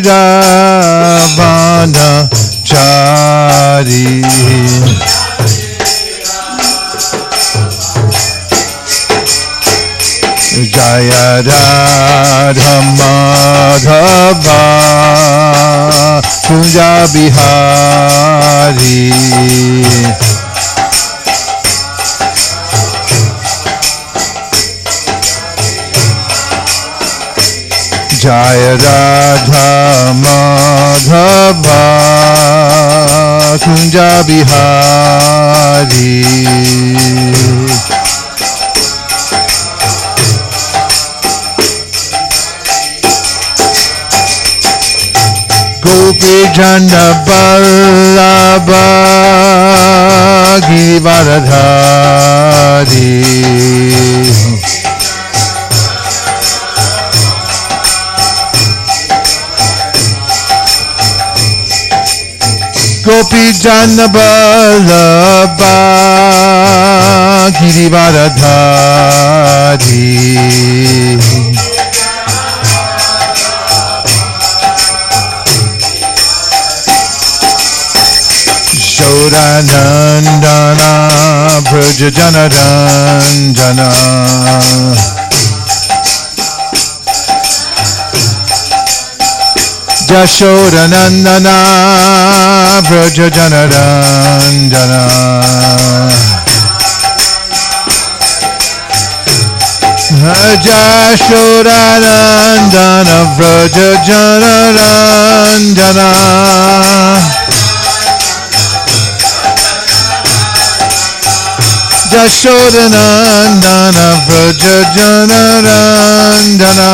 Ravanachari. Jaya Radha Madhava Kunja Bihari. Jaya Radha Madhava Kunja Bihari. Gopi Jana Vallabha Givaradhari. Gopi Jana Vallabha Givaradhari. Shodanandana Braja Janaranjana. Jashodanandana Braja Janaranjana. Jashodanandana Braja Janaranjana. Jashodanandana Braja Janaranjana.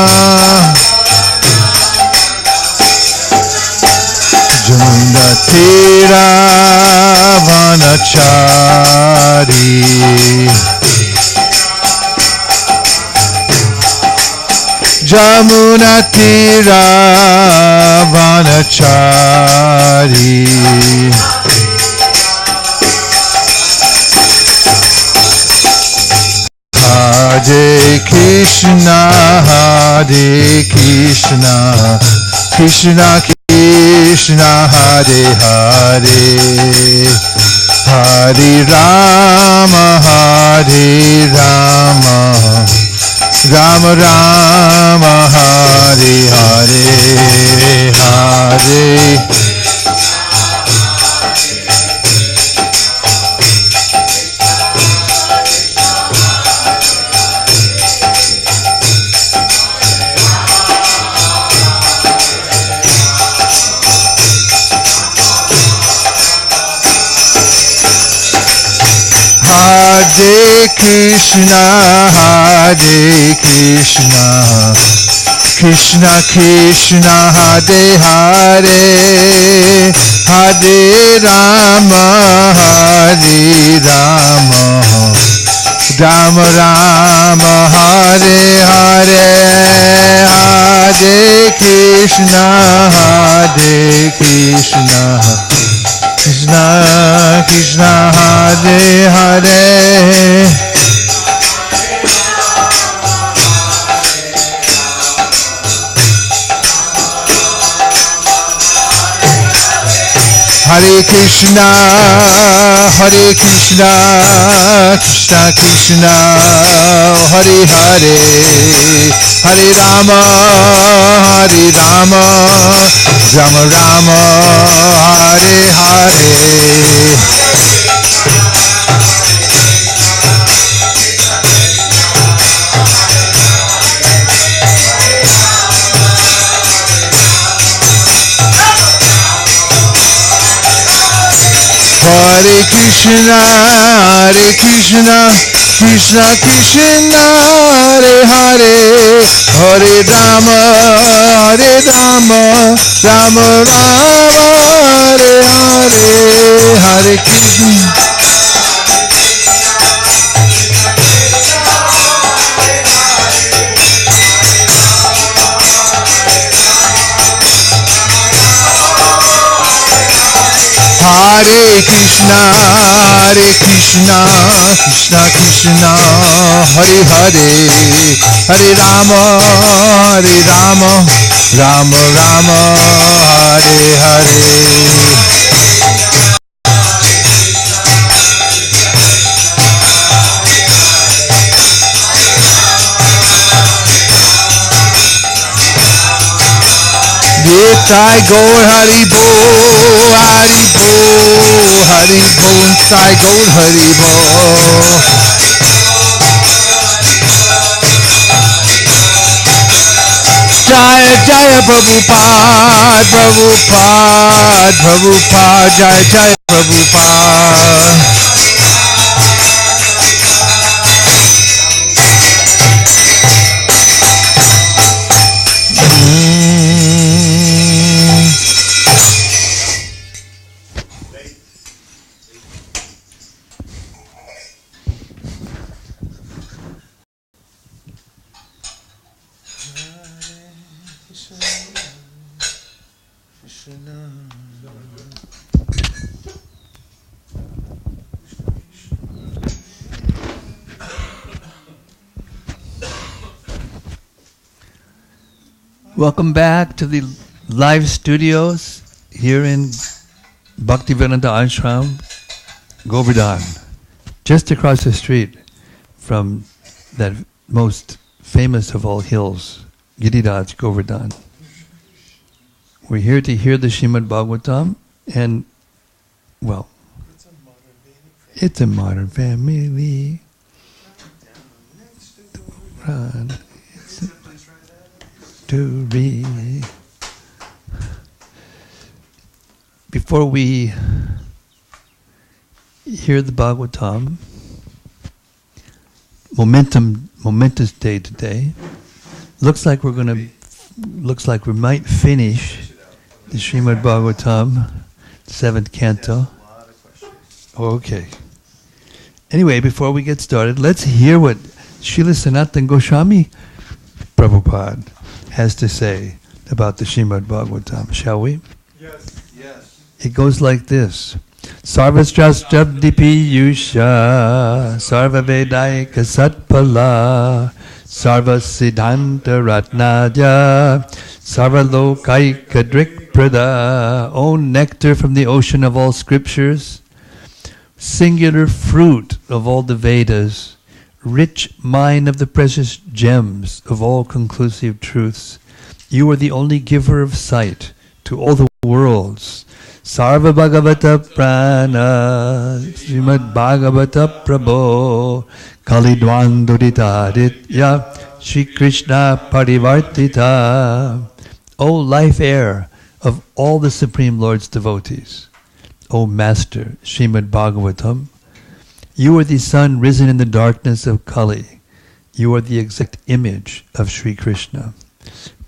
Jamundati Ravanachari. Jamunati Ravanachari. Hare Krishna, Hare Krishna, Krishna Krishna, Hare Hare, Hare Rama, Hare Rama, Rama Rama, Hare Hare, Hare. Hare Krishna, Hare Krishna, Krishna Krishna, Hare Hare, Hare Rama, Hare Rama, Rama Rama, Hare Hare, Hare Krishna, Hare Krishna, Krishna Krishna, Hare Hare. Hare Krishna, Hare Krishna, Krishna Krishna, Hare Hare, Hare Rama, Hare Rama, Rama Rama, Hare Hare. Hare Krishna, Hare Krishna, Krishna Krishna, Hare Hare, Hare Rama, Hare Rama, Rama Rama, Hare Hare, Hare Krishna. Hare Krishna, Hare Krishna, Krishna Krishna, Hare Hare, Hare Rama, Hare Rama, Rama Rama Hare Hare Nitai Gaur Hari Bo Hari Bo Hari Bo Nitai Gaur Hari Bo Jaya Jaya Prabhupada Prabhupada Prabhupada Jaya Jaya Prabhupada Welcome back to the live studios here in Bhaktivedanta Ashram, Govardhan, just across the street from that most famous of all hills, Giriraj Govardhan. We're here to hear the Srimad Bhagavatam, and, well, it's a modern family. Run. To read. Before we hear the Bhagavatam, momentous day today. Looks like we might finish the Srimad Bhagavatam, 7th canto. Okay. Anyway, before we get started, let's hear what Srila Sanatana Goswami Prabhupada has to say about the Srimad Bhagavatam, shall we? Yes. Yes. It goes like this. Sarvastrastabdipi yusha sarva vedaika satpala sarva siddhanta ratnadya sarva lokaika drikprada. O nectar from the ocean of all scriptures, singular fruit of all the Vedas, rich mine of the precious gems of all conclusive truths, you are the only giver of sight to all the worlds. Sarva Bhagavata Prana Srimad Bhagavata Prabho Kalidwanduditaditya Shri Krishna Parivartita. O life air of all the Supreme Lord's devotees, O Master Srimad Bhagavatam, you are the sun risen in the darkness of Kali. You are the exact image of Sri Krishna.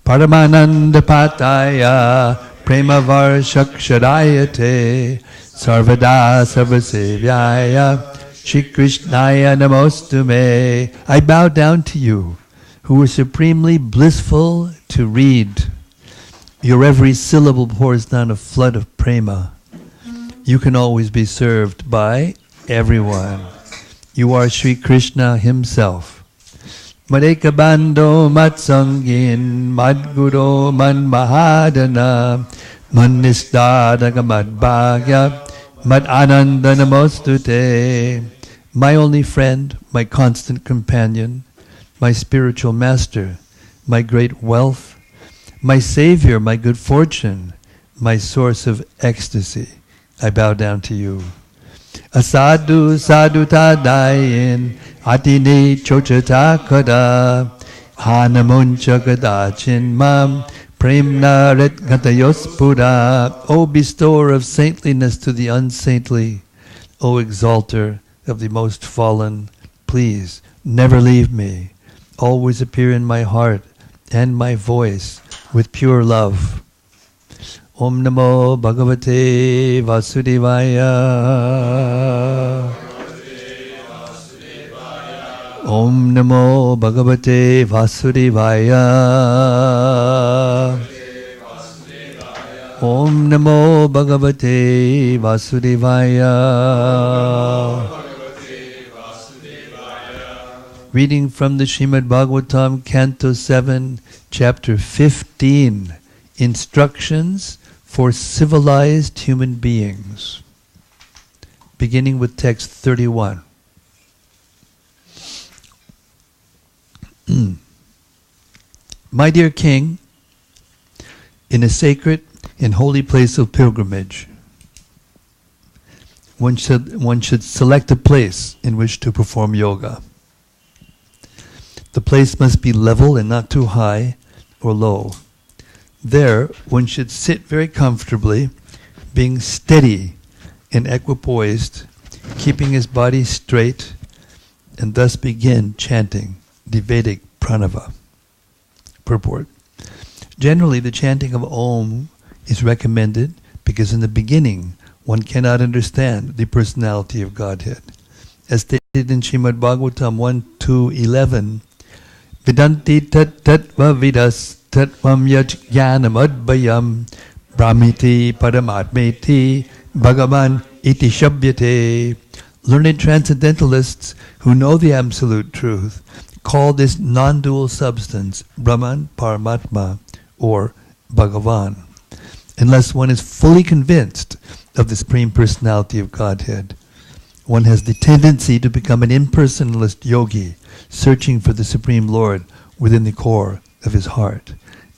Paramananda Pataya Prema Varshakshadayate Sarvada Sarvasevyaya Shri Krishnaya Namostume. I bow down to you, who are supremely blissful to read. Your every syllable pours down a flood of prema. You can always be served by everyone. You are Sri Krishna himself. Madeka Bando Matsangin Madguru Man Mahadana Manisdadaga Madbhagya Mad Ananda Namostute. My only friend, my constant companion, my spiritual master, my great wealth, my savior, my good fortune, my source of ecstasy, I bow down to you. Asadu sadhu tadayin atine chochata kada hanamuncha kadachin mam premna ret gatayospura. O bestower of saintliness to the unsaintly, O exalter of the most fallen, please never leave me. Always appear in my heart and my voice with pure love. Om Namo Bhagavate Vasudevaya. Om Namo Bhagavate Vasudevaya. Om Namo Bhagavate Vasudevaya. Reading from the Srimad Bhagavatam, Canto 7, Chapter 15, Instructions for Civilized Human Beings. Beginning with text 31. My dear King, in a sacred and holy place of pilgrimage, one should select a place in which to perform yoga. The place must be level and not too high or low. There, one should sit very comfortably, being steady and equipoised, keeping his body straight, and thus begin chanting the Vedic pranava. Purport. Generally, the chanting of Om is recommended because in the beginning, one cannot understand the personality of Godhead. As stated in Srimad Bhagavatam 1:2-11, Vidanti tat tatva vidas tatvam yaj jnanam advayam brahmiti paramatmeti bhagavan iti shabhyate. Learned transcendentalists who know the absolute truth call this non-dual substance Brahman, Paramatma, or Bhagavan. Unless one is fully convinced of the Supreme Personality of Godhead, one has the tendency to become an impersonalist yogi, searching for the Supreme Lord within the core of his heart.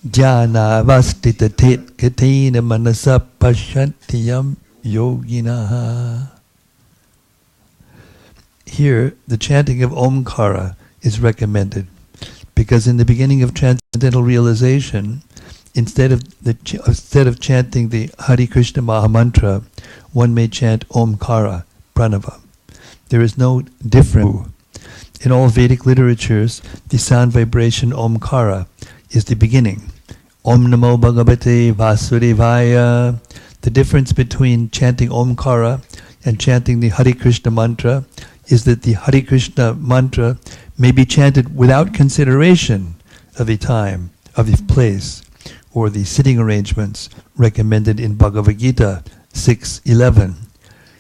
Jnana vastita tet katina manasa pashantiyam yoginaha. Here, the chanting of Omkara is recommended, because in the beginning of transcendental realization, instead of chanting the Hare Krishna Mahamantra, one may chant Omkara, Pranava. There is no difference. In all Vedic literatures, the sound vibration Omkara is the beginning. Om Namo Bhagavate Vasudevaya. The difference between chanting Omkara and chanting the Hare Krishna mantra is that the Hare Krishna mantra may be chanted without consideration of the time, of the place, or the sitting arrangements recommended in Bhagavad Gita 6:11.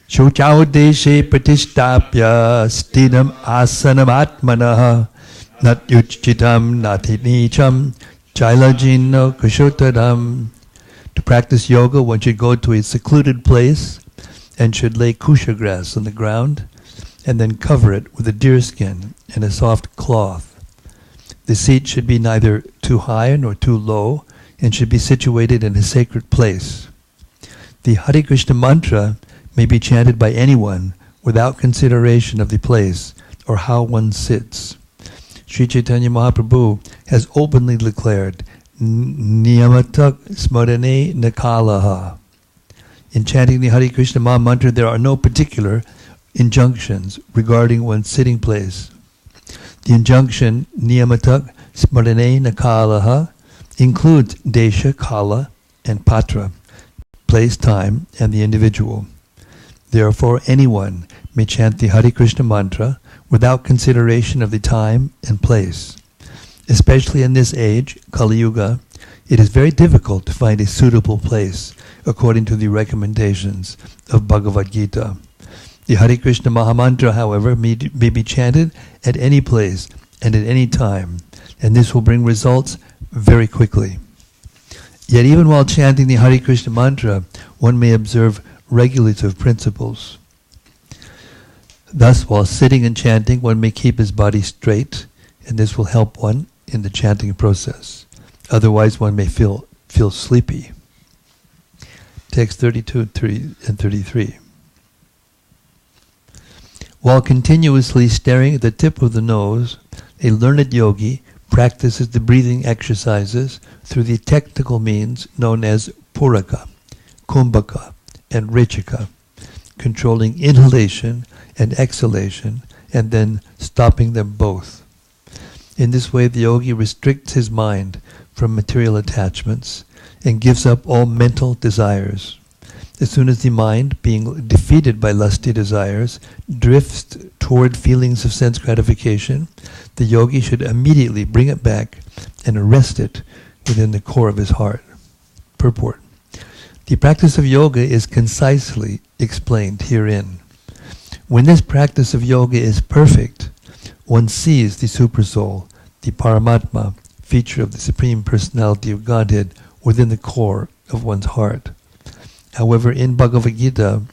Shauchau deshe pratishtapya sthidam asanam atmanah nat yuchitam nati nicham chailajino kushotadam. To practice yoga, one should go to a secluded place and should lay kusha grass on the ground and then cover it with a deer skin and a soft cloth. The seat should be neither too high nor too low and should be situated in a sacred place. The Hare Krishna mantra may be chanted by anyone without consideration of the place or how one sits. Sri Chaitanya Mahaprabhu has openly declared, Niyamatak Smarane Nakalaha. In chanting the Hare Krishna Maha mantra, there are no particular injunctions regarding one's sitting place. The injunction Niyamatak Smarane Nakalaha includes Desha, Kala, and Patra, place, time, and the individual. Therefore, anyone may chant the Hare Krishna mantra without consideration of the time and place. Especially in this age, Kali Yuga, it is very difficult to find a suitable place according to the recommendations of Bhagavad Gita. The Hare Krishna Mahamantra, however, may be chanted at any place and at any time, and this will bring results very quickly. Yet even while chanting the Hare Krishna mantra, one may observe regulative principles. Thus, while sitting and chanting, one may keep his body straight, and this will help one in the chanting process. Otherwise, one may feel sleepy. Text 32 and 33. While continuously staring at the tip of the nose, a learned yogi practices the breathing exercises through the technical means known as Puraka, Kumbhaka, and Rechaka, controlling inhalation and exhalation, and then stopping them both. In this way, the yogi restricts his mind from material attachments and gives up all mental desires. As soon as the mind, being defeated by lusty desires, drifts toward feelings of sense gratification, the yogi should immediately bring it back and arrest it within the core of his heart. Purport. The practice of yoga is concisely explained herein. When this practice of yoga is perfect, one sees the Supersoul, the Paramatma, feature of the Supreme Personality of Godhead within the core of one's heart. However, in Bhagavad Gita,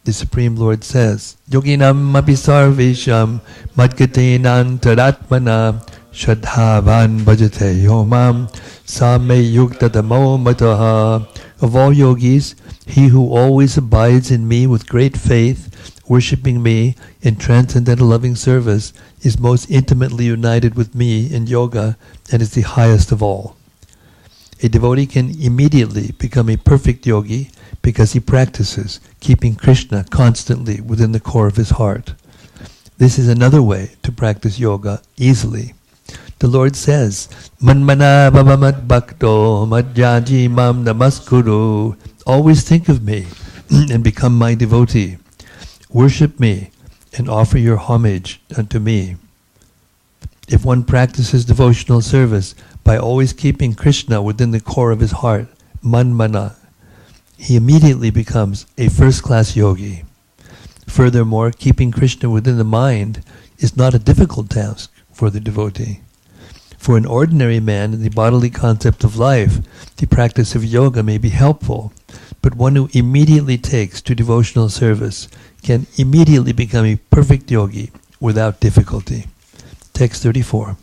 the Supreme Lord says, Yoginam api sarvesham madgatenan taratmana shadhavan bhajate yomam same yuktadamo mataha. Of all yogis, he who always abides in me with great faith, worshipping me in transcendental loving service, is most intimately united with me in yoga and is the highest of all. A devotee can immediately become a perfect yogi because he practices keeping Krishna constantly within the core of his heart. This is another way to practice yoga easily. The Lord says, Manmana bhava bhakto madhyaji mam namaskuru. Always think of me and become my devotee. Worship me and offer your homage unto me. If one practices devotional service by always keeping Krishna within the core of his heart, manmana, he immediately becomes a first-class yogi. Furthermore, keeping Krishna within the mind is not a difficult task for the devotee. For an ordinary man in the bodily concept of life, the practice of yoga may be helpful, but one who immediately takes to devotional service can immediately become a perfect yogi without difficulty. Text 34.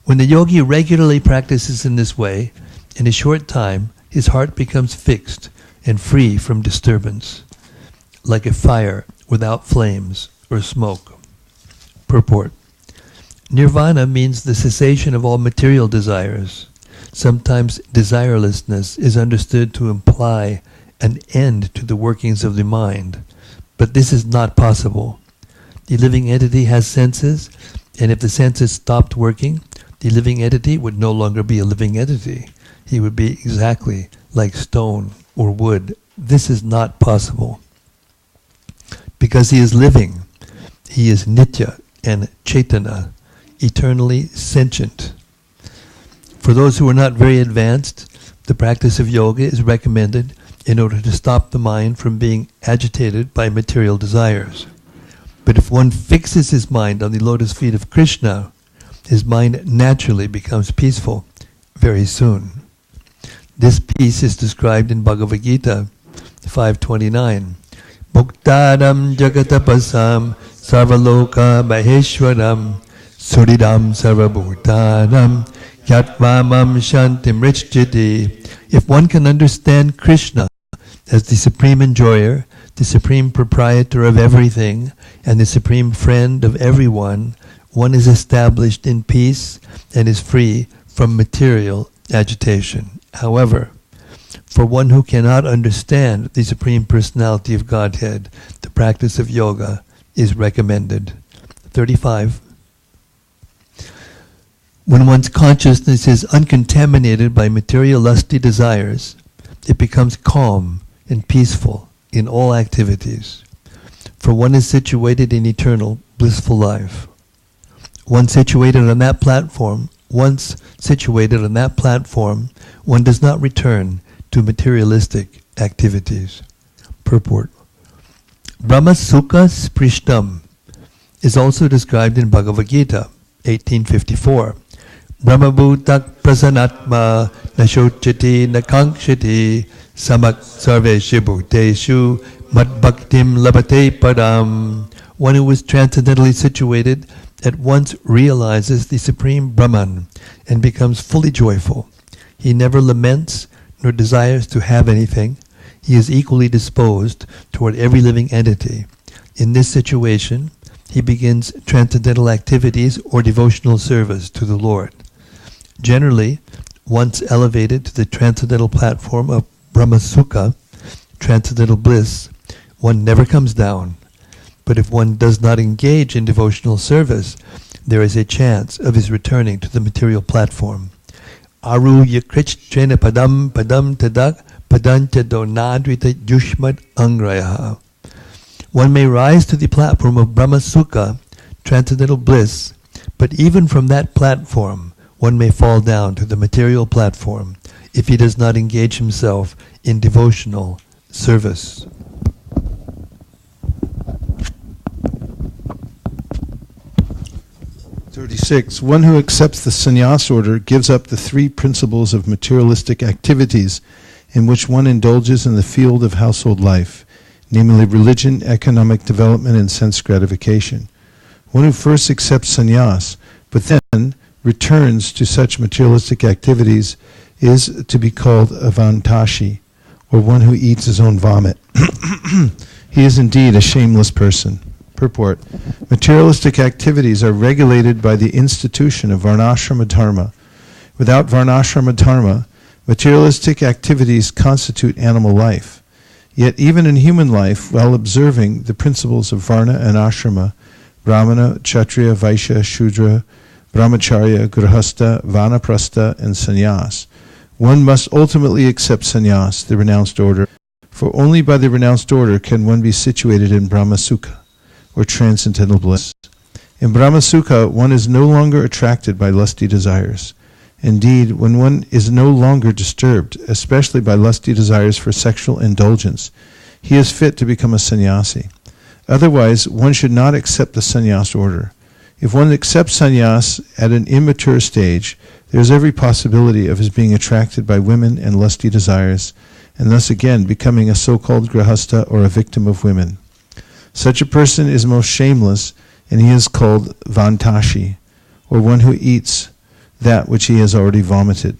When the yogi regularly practices in this way, in a short time, his heart becomes fixed and free from disturbance, like a fire without flames or smoke. Purport. Nirvana means the cessation of all material desires. Sometimes desirelessness is understood to imply an end to the workings of the mind, but this is not possible. The living entity has senses, and if the senses stopped working, the living entity would no longer be a living entity. He would be exactly like stone or wood. This is not possible. Because he is living, he is nitya and chaitana, eternally sentient. For those who are not very advanced, the practice of yoga is recommended in order to stop the mind from being agitated by material desires. But if one fixes his mind on the lotus feet of Krishna, his mind naturally becomes peaceful very soon. This peace is described in Bhagavad Gita 5:29. Muktadam jagatapasam sarvaloka maheshwaram suridam sarvabhutanam yatvamam shantim richjiti. If one can understand Krishna as the supreme enjoyer, the supreme proprietor of everything, and the supreme friend of everyone, one is established in peace and is free from material agitation. However, for one who cannot understand the Supreme Personality of Godhead, the practice of yoga is recommended. 35. When one's consciousness is uncontaminated by material lusty desires, it becomes calm and peaceful in all activities. For one is situated in eternal, blissful life. Once situated on that platform, one does not return to materialistic activities. Purport. Brahma Sukha Sprishtam is also described in Bhagavad Gita 1854. Brahma Bhutak Prasanatma Nashochati Nakankshati Samak Sarveshu Bhuteshu Mad Bhaktim Labate Padam. One who is transcendentally situated at once realizes the Supreme Brahman and becomes fully joyful. He never laments nor desires to have anything. He is equally disposed toward every living entity. In this situation, he begins transcendental activities or devotional service to the Lord. Generally, once elevated to the transcendental platform of Brahma Sukha, transcendental bliss, one never comes down. But if one does not engage in devotional service, there is a chance of his returning to the material platform. Aru yakrichtrena padam tadak padanta donadrita yushmat angrayaha. One may rise to the platform of Brahma Sukha, transcendental bliss, but even from that platform, one may fall down to the material platform if he does not engage himself in devotional service. 36. One who accepts the sannyas order gives up the three principles of materialistic activities in which one indulges in the field of household life, namely religion, economic development, and sense gratification. One who first accepts sannyas, but then returns to such materialistic activities, is to be called a vantashi, or one who eats his own vomit. He is indeed a shameless person. Purport. Materialistic activities are regulated by the institution of varnashrama dharma. Without varnashrama dharma, materialistic activities constitute animal life. Yet even in human life, while observing the principles of varna and ashrama, brahmana, kshatriya, vaishya, shudra, brahmacharya, grihastha, vanaprastha, and sannyas, one must ultimately accept sannyas, the renounced order, for only by the renounced order can one be situated in brahmasukha, or transcendental bliss. In brahmasukha, one is no longer attracted by lusty desires. Indeed, when one is no longer disturbed, especially by lusty desires for sexual indulgence, he is fit to become a sannyasi. Otherwise, one should not accept the sannyas order. If one accepts sannyas at an immature stage, there is every possibility of his being attracted by women and lusty desires, and thus again becoming a so-called grihastha or a victim of women. Such a person is most shameless, and he is called vantashi, or one who eats that which he has already vomited.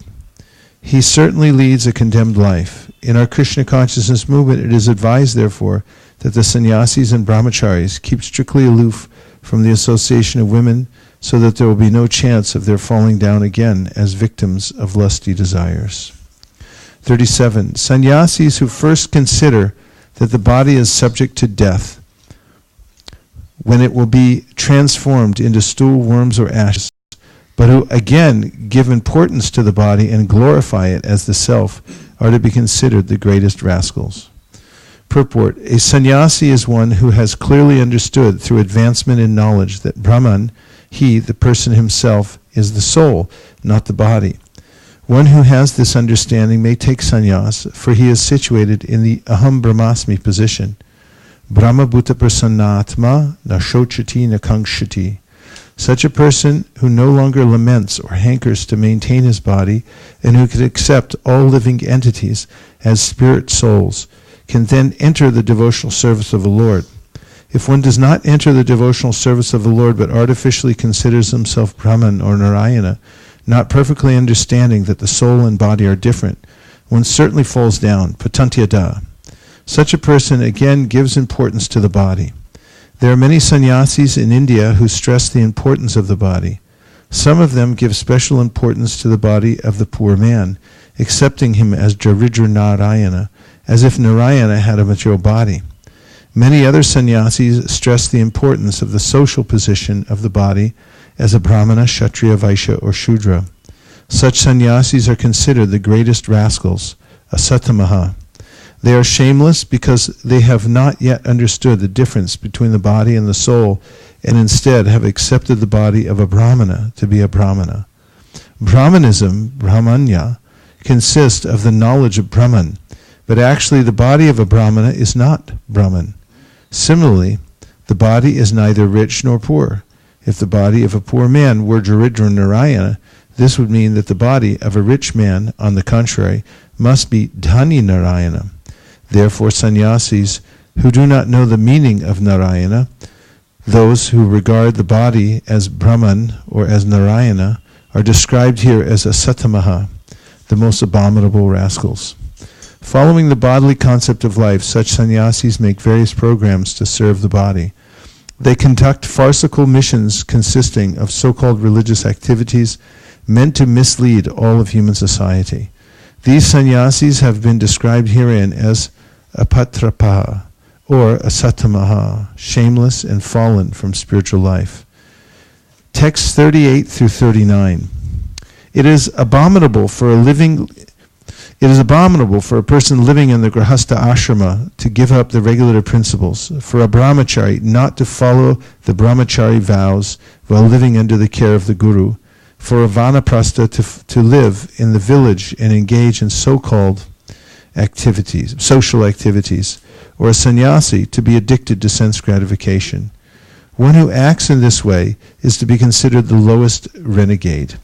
He certainly leads a condemned life. In our Krishna consciousness movement, it is advised, therefore, that the sannyasis and brahmacharis keep strictly aloof from the association of women, so that there will be no chance of their falling down again as victims of lusty desires. 37. Sannyasis who first consider that the body is subject to death, when it will be transformed into stool, worms, or ashes, but who again give importance to the body and glorify it as the self, are to be considered the greatest rascals. Purport. A sannyasi is one who has clearly understood through advancement in knowledge that Brahman, he, the person himself, is the soul, not the body. One who has this understanding may take sannyas, for he is situated in the aham brahmasmi position. Brahma bhuta prasannatma na shochati na kankshati. Such a person who no longer laments or hankers to maintain his body, and who can accept all living entities as spirit souls, can then enter the devotional service of the Lord. If one does not enter the devotional service of the Lord, but artificially considers himself Brahman or Narayana, not perfectly understanding that the soul and body are different, one certainly falls down, patantyada. Such a person again gives importance to the body. There are many sannyasis in India who stress the importance of the body. Some of them give special importance to the body of the poor man, accepting him as Daridra Narayana, as if Narayana had a material body. Many other sannyasis stress the importance of the social position of the body as a brahmana, kshatriya, vaishya, or shudra. Such sannyasis are considered the greatest rascals, asatamaha. They are shameless because they have not yet understood the difference between the body and the soul, and instead have accepted the body of a brahmana to be a brahmana. Brahmanism, brahmanya, consists of the knowledge of Brahman, but actually the body of a brahmana is not Brahman. Similarly, the body is neither rich nor poor. If the body of a poor man were Daridra Narayana, this would mean that the body of a rich man, on the contrary, must be Dhani Narayana. Therefore, sannyasis who do not know the meaning of Narayana, those who regard the body as Brahman or as Narayana, are described here as asatamaha, the most abominable rascals. Following the bodily concept of life, such sannyasis make various programs to serve the body. They conduct farcical missions consisting of so-called religious activities meant to mislead all of human society. These sannyasis have been described herein as apatrapaha, or asatamaha, shameless and fallen from spiritual life. Texts 38 through 39. It is abominable for a person living in the grihastha ashrama to give up the regulative principles, for a brahmachari not to follow the brahmachari vows while living under the care of the guru, for a vanaprastha to live in the village and engage in so-called social activities, or a sannyasi to be addicted to sense gratification. One who acts in this way is to be considered the lowest renegade.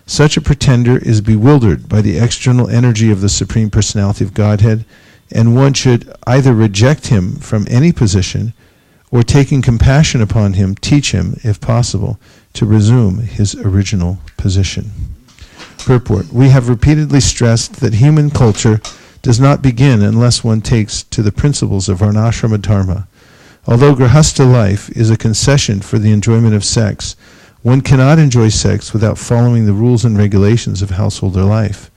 Such a pretender is bewildered by the external energy of the Supreme Personality of Godhead, and one should either reject him from any position, or taking compassion upon him, teach him, if possible, to resume his original position. Purport. We have repeatedly stressed that human culture does not begin unless one takes to the principles of Varnashrama Dharma. Although Grihastha life is a concession for the enjoyment of sex, one cannot enjoy sex without following the rules and regulations of householder life.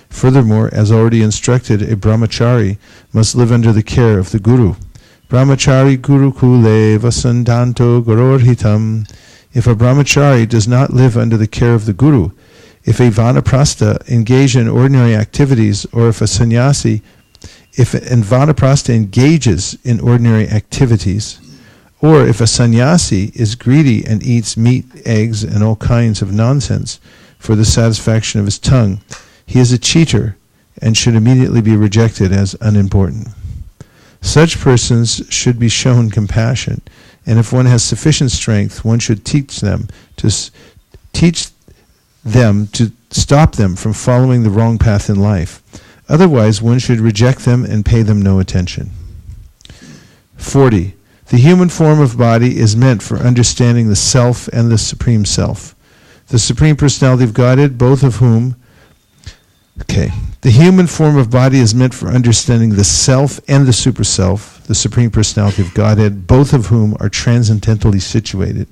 Furthermore, as already instructed, a brahmachari must live under the care of the guru. Brahmachari gurukule vasandanto gororhitam. If a brahmachari does not live under the care of the guru, if a vanaprastha engage in ordinary activities, or if an vanaprastha engages in ordinary activities, or if a sannyasi is greedy and eats meat, eggs, and all kinds of nonsense for the satisfaction of his tongue, he is a cheater and should immediately be rejected as unimportant. Such persons should be shown compassion, and if one has sufficient strength, one should teach them to stop them from following the wrong path in life. Otherwise, one should reject them and pay them no attention. 40. The human form of body is meant for understanding the self and the Supreme Self. The Supreme Personality of Godhead, both of whom... The human form of body is meant for understanding the self and the super self, the Supreme Personality of Godhead, both of whom are transcendentally situated.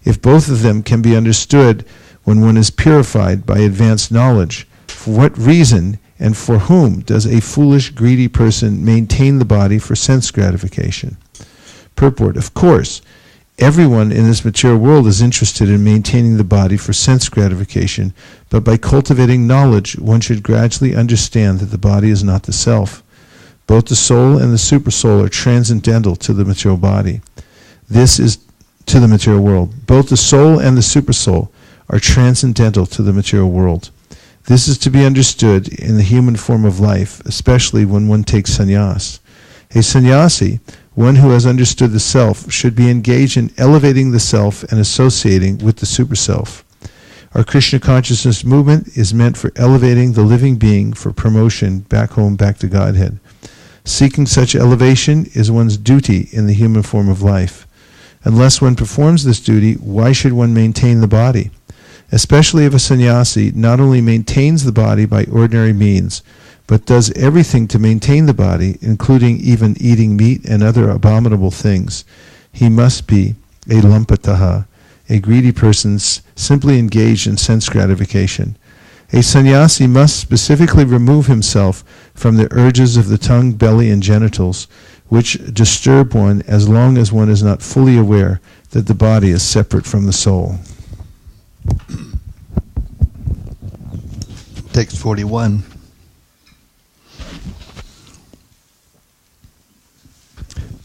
If both of them can be understood when one is purified by advanced knowledge, for what reason and for whom does a foolish, greedy person maintain the body for sense gratification? Purport. Of course, everyone in this material world is interested in maintaining the body for sense gratification, but by cultivating knowledge, one should gradually understand that the body is not the self. Both the soul and the supersoul are transcendental to the material body. This is to the material world. Both the soul and the supersoul are transcendental to the material world. This is to be understood in the human form of life, especially when one takes sannyas. A sannyasi, one who has understood the self, should be engaged in elevating the self and associating with the super-self. Our Krishna consciousness movement is meant for elevating the living being for promotion back home, back to Godhead. Seeking such elevation is one's duty in the human form of life. Unless one performs this duty, why should one maintain the body? Especially if a sannyasi not only maintains the body by ordinary means, but does everything to maintain the body, including even eating meat and other abominable things, he must be a lampataha, a greedy person simply engaged in sense gratification. A sannyasi must specifically remove himself from the urges of the tongue, belly, and genitals, which disturb one as long as one is not fully aware that the body is separate from the soul. Text 41.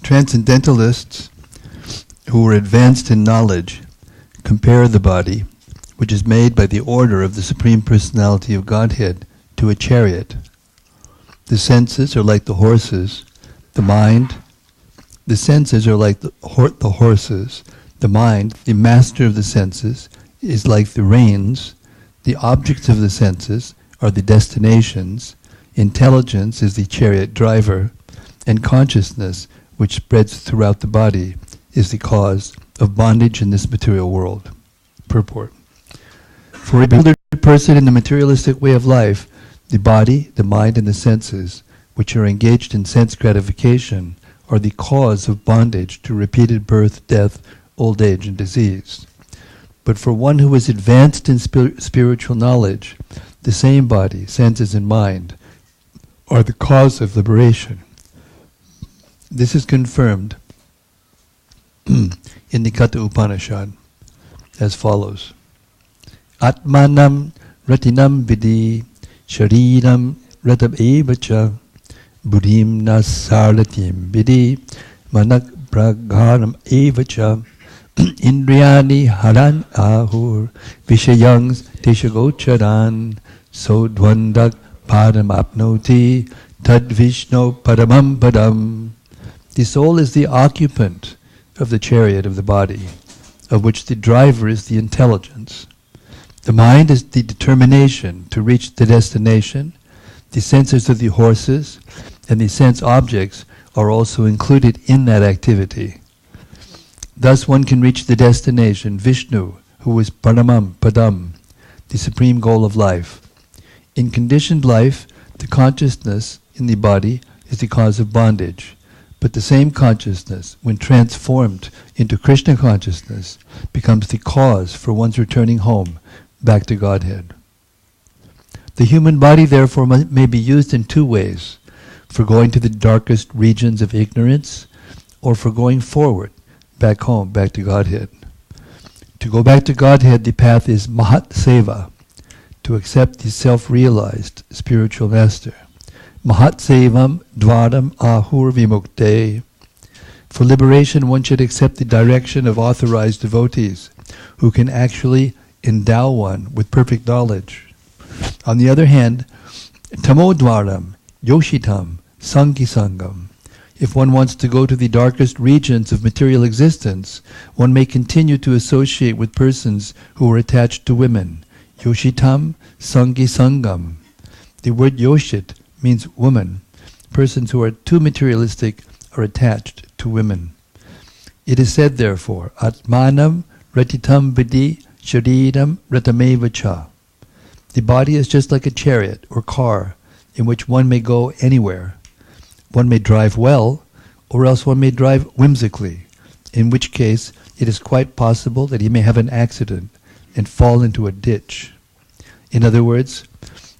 Transcendentalists who are advanced in knowledge compare the body, which is made by the order of the Supreme Personality of Godhead, to a chariot. The senses are like the horses, the senses are like the horses, the mind, the master of the senses, is like the reins, the objects of the senses are the destinations, intelligence is the chariot driver, and consciousness, which spreads throughout the body, is the cause of bondage in this material world. Purport. For a bewildered person in the materialistic way of life, the body, the mind, and the senses, which are engaged in sense gratification, are the cause of bondage to repeated birth, death, old age, and disease. But for one who is advanced in spiritual knowledge, the same body, senses, and mind are the cause of liberation. This is confirmed in the Katha Upanishad as follows. Atmanam ratinam vidi shariram ratab evacha buddhim nasarlatim vidi manak pragharam evacha indriyani haran ahur vishayangs teshagocharan sodvandak padam apnoti tad vishno paramam padam. The soul is the occupant of the chariot of the body, of which the driver is the intelligence. The mind is the determination to reach the destination. The senses of the horses and the sense objects are also included in that activity. Thus one can reach the destination, Vishnu, who is Paramam Padam, the supreme goal of life. In conditioned life, the consciousness in the body is the cause of bondage. But the same consciousness, when transformed into Krishna consciousness, becomes the cause for one's returning home, back to Godhead. The human body, therefore, may be used in two ways: for going to the darkest regions of ignorance, or for going forward, back home, back to Godhead. To go back to Godhead, the path is Mahat Seva, to accept the self-realized spiritual master. Mahat Sevam Dvaram Ahur Vimukte. For liberation, one should accept the direction of authorized devotees, who can actually endow one with perfect knowledge. On the other hand, Tamodvaram, Yoshitam, Sangisangam. If one wants to go to the darkest regions of material existence, one may continue to associate with persons who are attached to women. Yoshitam, Sangisangam. The word Yoshit means woman. Persons who are too materialistic are attached to women. It is said, therefore, Atmanam Ratitam Vidi Shariram Ratameva Cha. The body is just like a chariot or car in which one may go anywhere. One may drive well, or else one may drive whimsically, in which case it is quite possible that he may have an accident and fall into a ditch. In other words,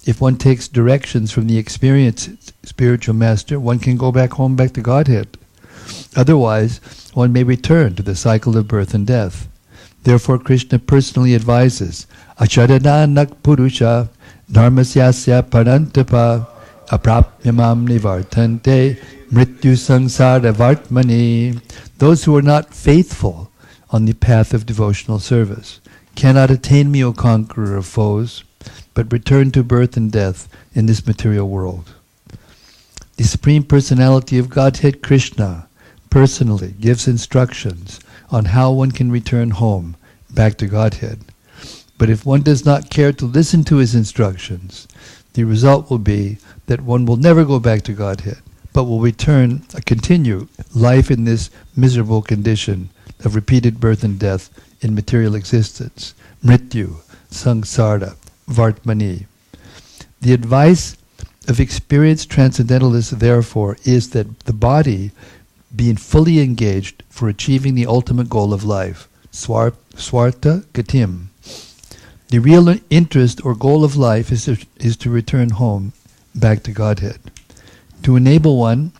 if one takes directions from the experienced spiritual master, one can go back home, back to Godhead. Otherwise, one may return to the cycle of birth and death. Therefore, Krishna personally advises, Achadananak Purusha Dharmasyasya Parantapa Aprapyamam Nivartante Mrityu Sangsara Vartmani. Those who are not faithful on the path of devotional service cannot attain me, O conqueror of foes, but return to birth and death in this material world. The Supreme Personality of Godhead, Krishna, personally gives instructions on how one can return home, back to Godhead. But if one does not care to listen to his instructions, the result will be that one will never go back to Godhead, but will continue life in this miserable condition of repeated birth and death in material existence. Mrityu, Sangsara, Vartmani. The advice of experienced transcendentalists, therefore, is that the body being fully engaged for achieving the ultimate goal of life, Swarta Gatim. The real interest or goal of life is to return home, back to Godhead. To enable one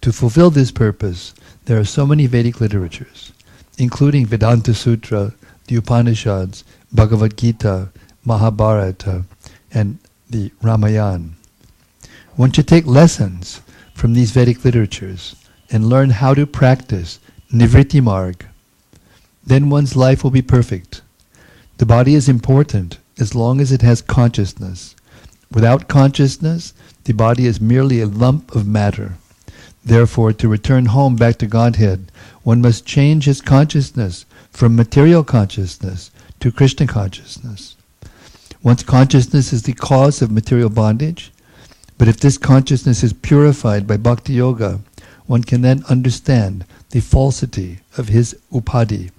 to fulfill this purpose, there are so many Vedic literatures, including Vedanta Sutra, the Upanishads, Bhagavad Gita, Mahabharata, and the Ramayana. One should take lessons from these Vedic literatures and learn how to practice Nivritti Marg. Then one's life will be perfect. The body is important as long as it has consciousness. Without consciousness, the body is merely a lump of matter. Therefore, to return home back to Godhead, one must change his consciousness from material consciousness to Krishna consciousness. One's consciousness is the cause of material bondage, but if this consciousness is purified by bhakti yoga, one can then understand the falsity of his upadhi,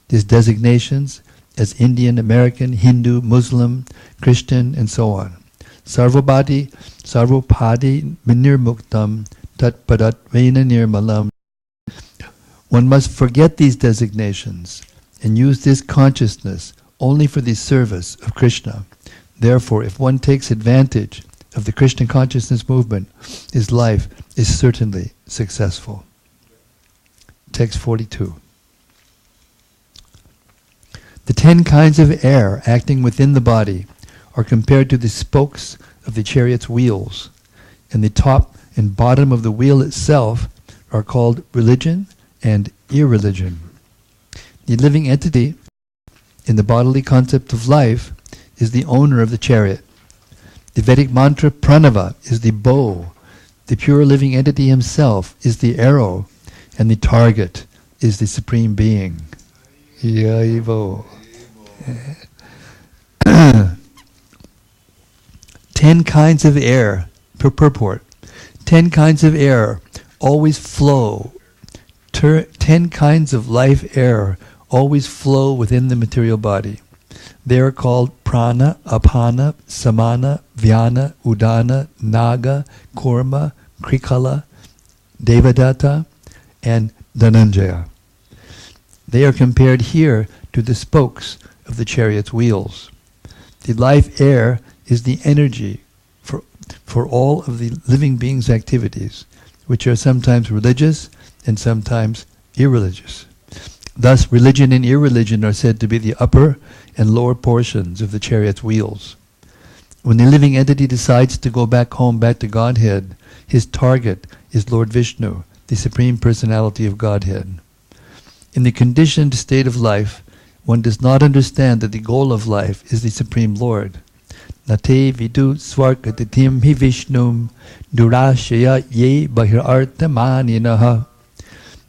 his designations as Indian, American, Hindu, Muslim, Christian, and so on. Sarvabhadi, Sarvopadi, Nirmuktam, Tatpadat, Vena Nirmalam. One must forget these designations and use this consciousness only for the service of Krishna. Therefore, if one takes advantage of the Krishna consciousness movement, his life is certainly successful. Text 42. The 10 kinds of air acting within the body are compared to the spokes of the chariot's wheels, and the top and bottom of the wheel itself are called religion and irreligion. The living entity in the bodily concept of life is the owner of the chariot. The Vedic mantra Pranava is the bow, the pure living entity himself is the arrow, and the target is the Supreme Being. Yaivo. 10 kinds of air, purport. 10 kinds of air always flow. 10 kinds of life air always flow within the material body. They are called prana, apana, samana, vyana, udana, naga, kurma, krikala, devadatta, and dhananjaya. They are compared here to the spokes of the chariot's wheels. The life air is the energy for all of the living beings' activities, which are sometimes religious and sometimes irreligious. Thus, religion and irreligion are said to be the upper and lower portions of the chariot's wheels. When the living entity decides to go back home, back to Godhead, his target is Lord Vishnu, the Supreme Personality of Godhead. In the conditioned state of life, one does not understand that the goal of life is the Supreme Lord. Nate vidu swargatitim hi vishnum durashaya ye bahirartamaninaha.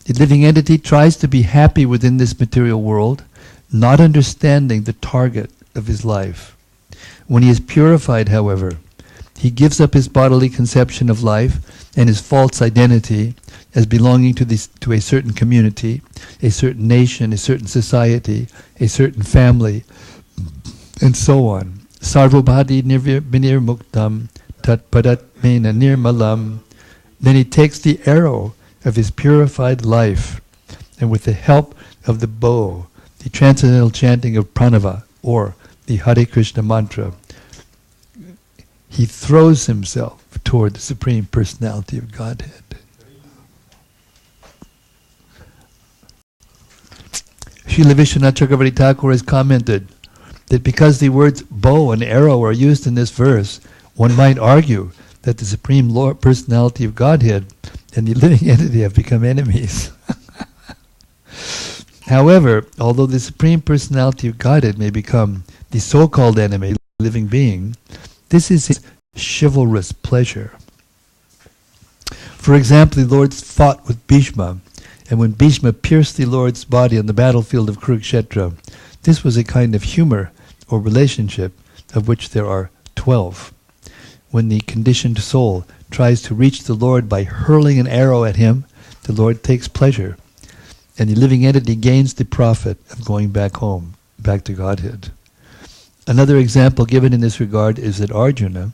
The living entity tries to be happy within this material world, not understanding the target of his life. When he is purified, however, he gives up his bodily conception of life and his false identity as belonging to a certain community, a certain nation, a certain society, a certain family, and so on. Sarvabhadi nirmuktam tat padat mena nirmalam. Then he takes the arrow of his purified life, and with the help of the bow, the transcendental chanting of pranava, or the Hare Krishna mantra, he throws himself toward the Supreme Personality of Godhead. Srila Vishwanath Chakravarti Thakur has commented that because the words bow and arrow are used in this verse, one might argue that the Supreme Lord Personality of Godhead and the living entity have become enemies. However, although the Supreme Personality of Godhead may become the so-called enemy, living being, this is his chivalrous pleasure. For example, the Lord fought with Bhishma, and when Bhishma pierced the Lord's body on the battlefield of Kurukshetra, this was a kind of humor or relationship of which there are 12. When the conditioned soul tries to reach the Lord by hurling an arrow at him, the Lord takes pleasure, and the living entity gains the profit of going back home, back to Godhead. Another example given in this regard is that Arjuna,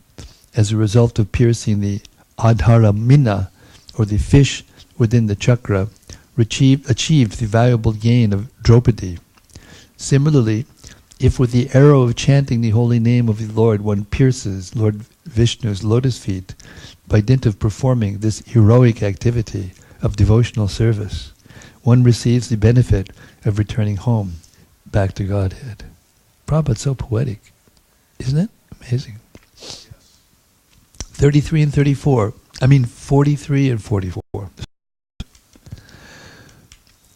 as a result of piercing the Adharamina, or the fish within the chakra, achieved the valuable gain of Draupadi. Similarly, if with the arrow of chanting the holy name of the Lord one pierces Lord Vishnu's lotus feet, by dint of performing this heroic activity of devotional service, one receives the benefit of returning home, back to Godhead. Prabhupada's so poetic, isn't it? Amazing. 33 and 34. 43 and 44.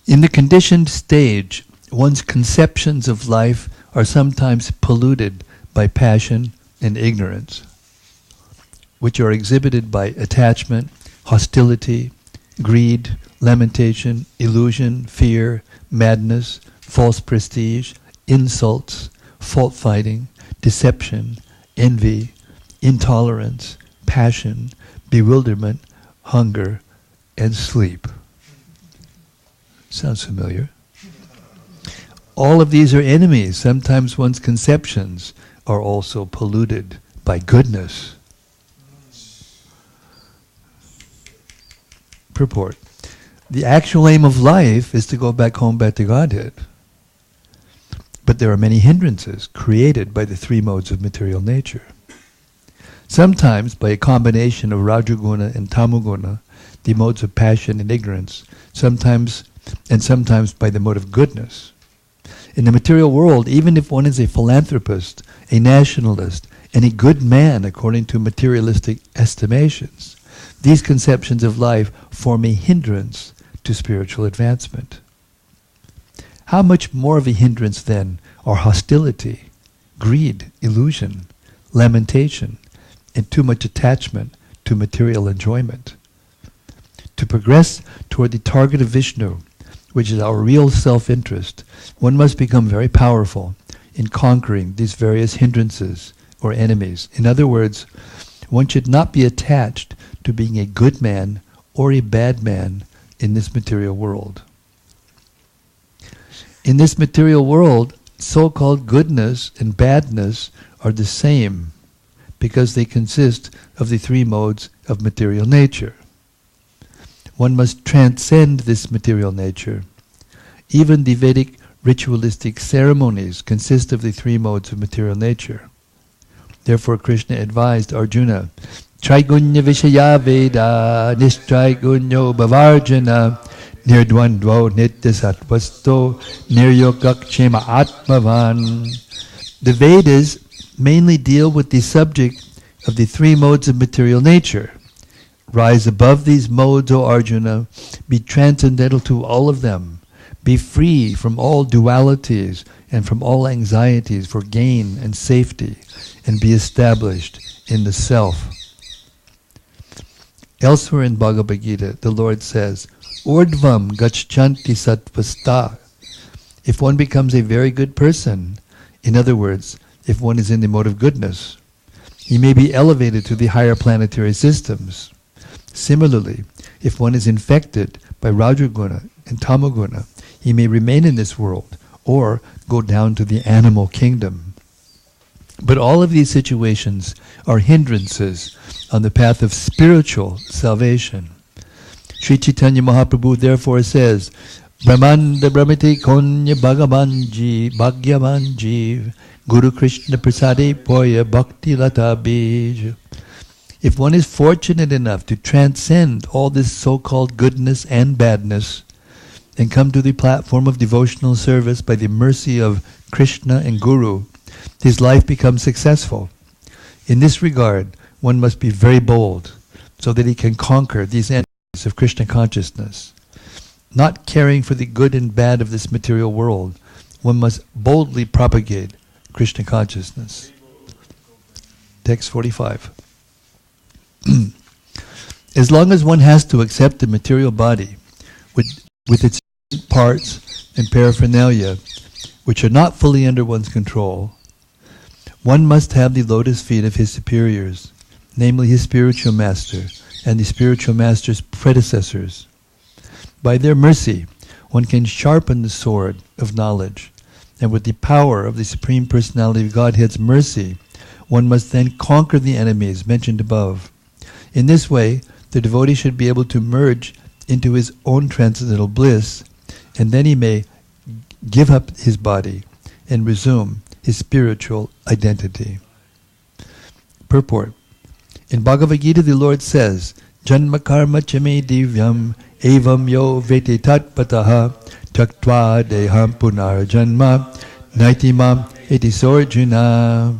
In the conditioned stage, one's conceptions of life are sometimes polluted by passion and ignorance, which are exhibited by attachment, hostility, greed, lamentation, illusion, fear, madness, false prestige, insults, fault-finding, deception, envy, intolerance, passion, bewilderment, hunger, and sleep. Sounds familiar. All of these are enemies. Sometimes one's conceptions are also polluted by goodness. Purport. The actual aim of life is to go back home, back to Godhead. But there are many hindrances created by the three modes of material nature. Sometimes by a combination of Rajaguna and Tamaguna, the modes of passion and ignorance, sometimes by the mode of goodness. In the material world, even if one is a philanthropist, a nationalist, and a good man according to materialistic estimations, these conceptions of life form a hindrance to spiritual advancement. How much more of a hindrance then are hostility, greed, illusion, lamentation, and too much attachment to material enjoyment? To progress toward the target of Vishnu, which is our real self-interest, one must become very powerful in conquering these various hindrances or enemies. In other words, one should not be attached to being a good man or a bad man in this material world. In this material world, so-called goodness and badness are the same because they consist of the three modes of material nature. One must transcend this material nature. Even the Vedic ritualistic ceremonies consist of the three modes of material nature. Therefore Krishna advised Arjuna, Traigunya Vishaya Veda Nishtraigunyo Bhavarjana Nirdvandvo Nityasatvasto Niryogakshema Atmavan. The Vedas mainly deal with the subject of the three modes of material nature. Rise above these modes, O Arjuna, be transcendental to all of them, be free from all dualities and from all anxieties for gain and safety, and be established in the self. Elsewhere in Bhagavad Gita, the Lord says, Urdvam gachanti sattvasta. If one becomes a very good person, in other words, if one is in the mode of goodness, he may be elevated to the higher planetary systems. Similarly, if one is infected by Rajaguna and Tamaguna, he may remain in this world or go down to the animal kingdom. But all of these situations are hindrances on the path of spiritual salvation. Sri Chaitanya Mahaprabhu therefore says, Brahmanda Brahmati Konya Bhagavanji Bhagyavanji Guru Krishna Prasade Poya Bhakti Lata Bij. If one is fortunate enough to transcend all this so-called goodness and badness and come to the platform of devotional service by the mercy of Krishna and Guru, his life becomes successful. In this regard, one must be very bold so that he can conquer these enemies of Krishna consciousness. Not caring for the good and bad of this material world, one must boldly propagate Krishna consciousness. Text 45. As long as one has to accept the material body with its parts and paraphernalia, which are not fully under one's control, one must have the lotus feet of his superiors, namely his spiritual master and the spiritual master's predecessors. By their mercy, one can sharpen the sword of knowledge, and with the power of the Supreme Personality of Godhead's mercy, one must then conquer the enemies mentioned above. In this way, the devotee should be able to merge into his own transcendental bliss, and then he may give up his body and resume his spiritual identity. Purport. In Bhagavad Gita, the Lord says, Janma karma chame divyam evam yo veti tatpataha taktva deham punar janma naitimam eti sorjuna.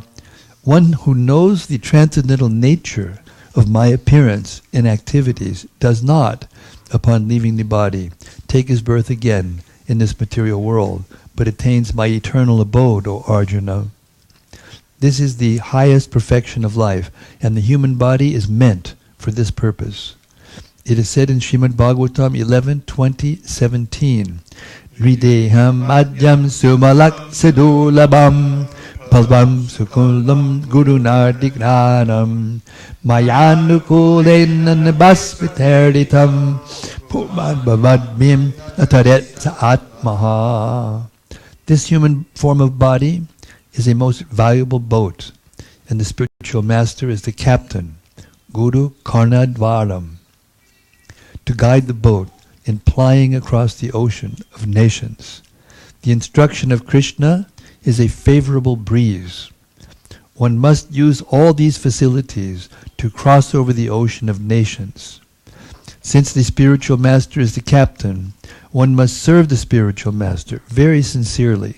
One who knows the transcendental nature of my appearance and activities does not, upon leaving the body, take his birth again in this material world, but attains my eternal abode, O Arjuna. This is the highest perfection of life, and the human body is meant for this purpose. It is said in Srimad Bhagavatam 11:20-17, Rideham adyam sumalak sedulabam palvam sukulam gurunardignanam mayanukulena nabasviterditam pumad bhavadmim ataret atmaha. This human form of body is a most valuable boat, and the spiritual master is the captain, Guru Karnadvaram, to guide the boat in plying across the ocean of nations. The instruction of Krishna is a favorable breeze. One must use all these facilities to cross over the ocean of nations. Since the spiritual master is the captain, one must serve the spiritual master very sincerely,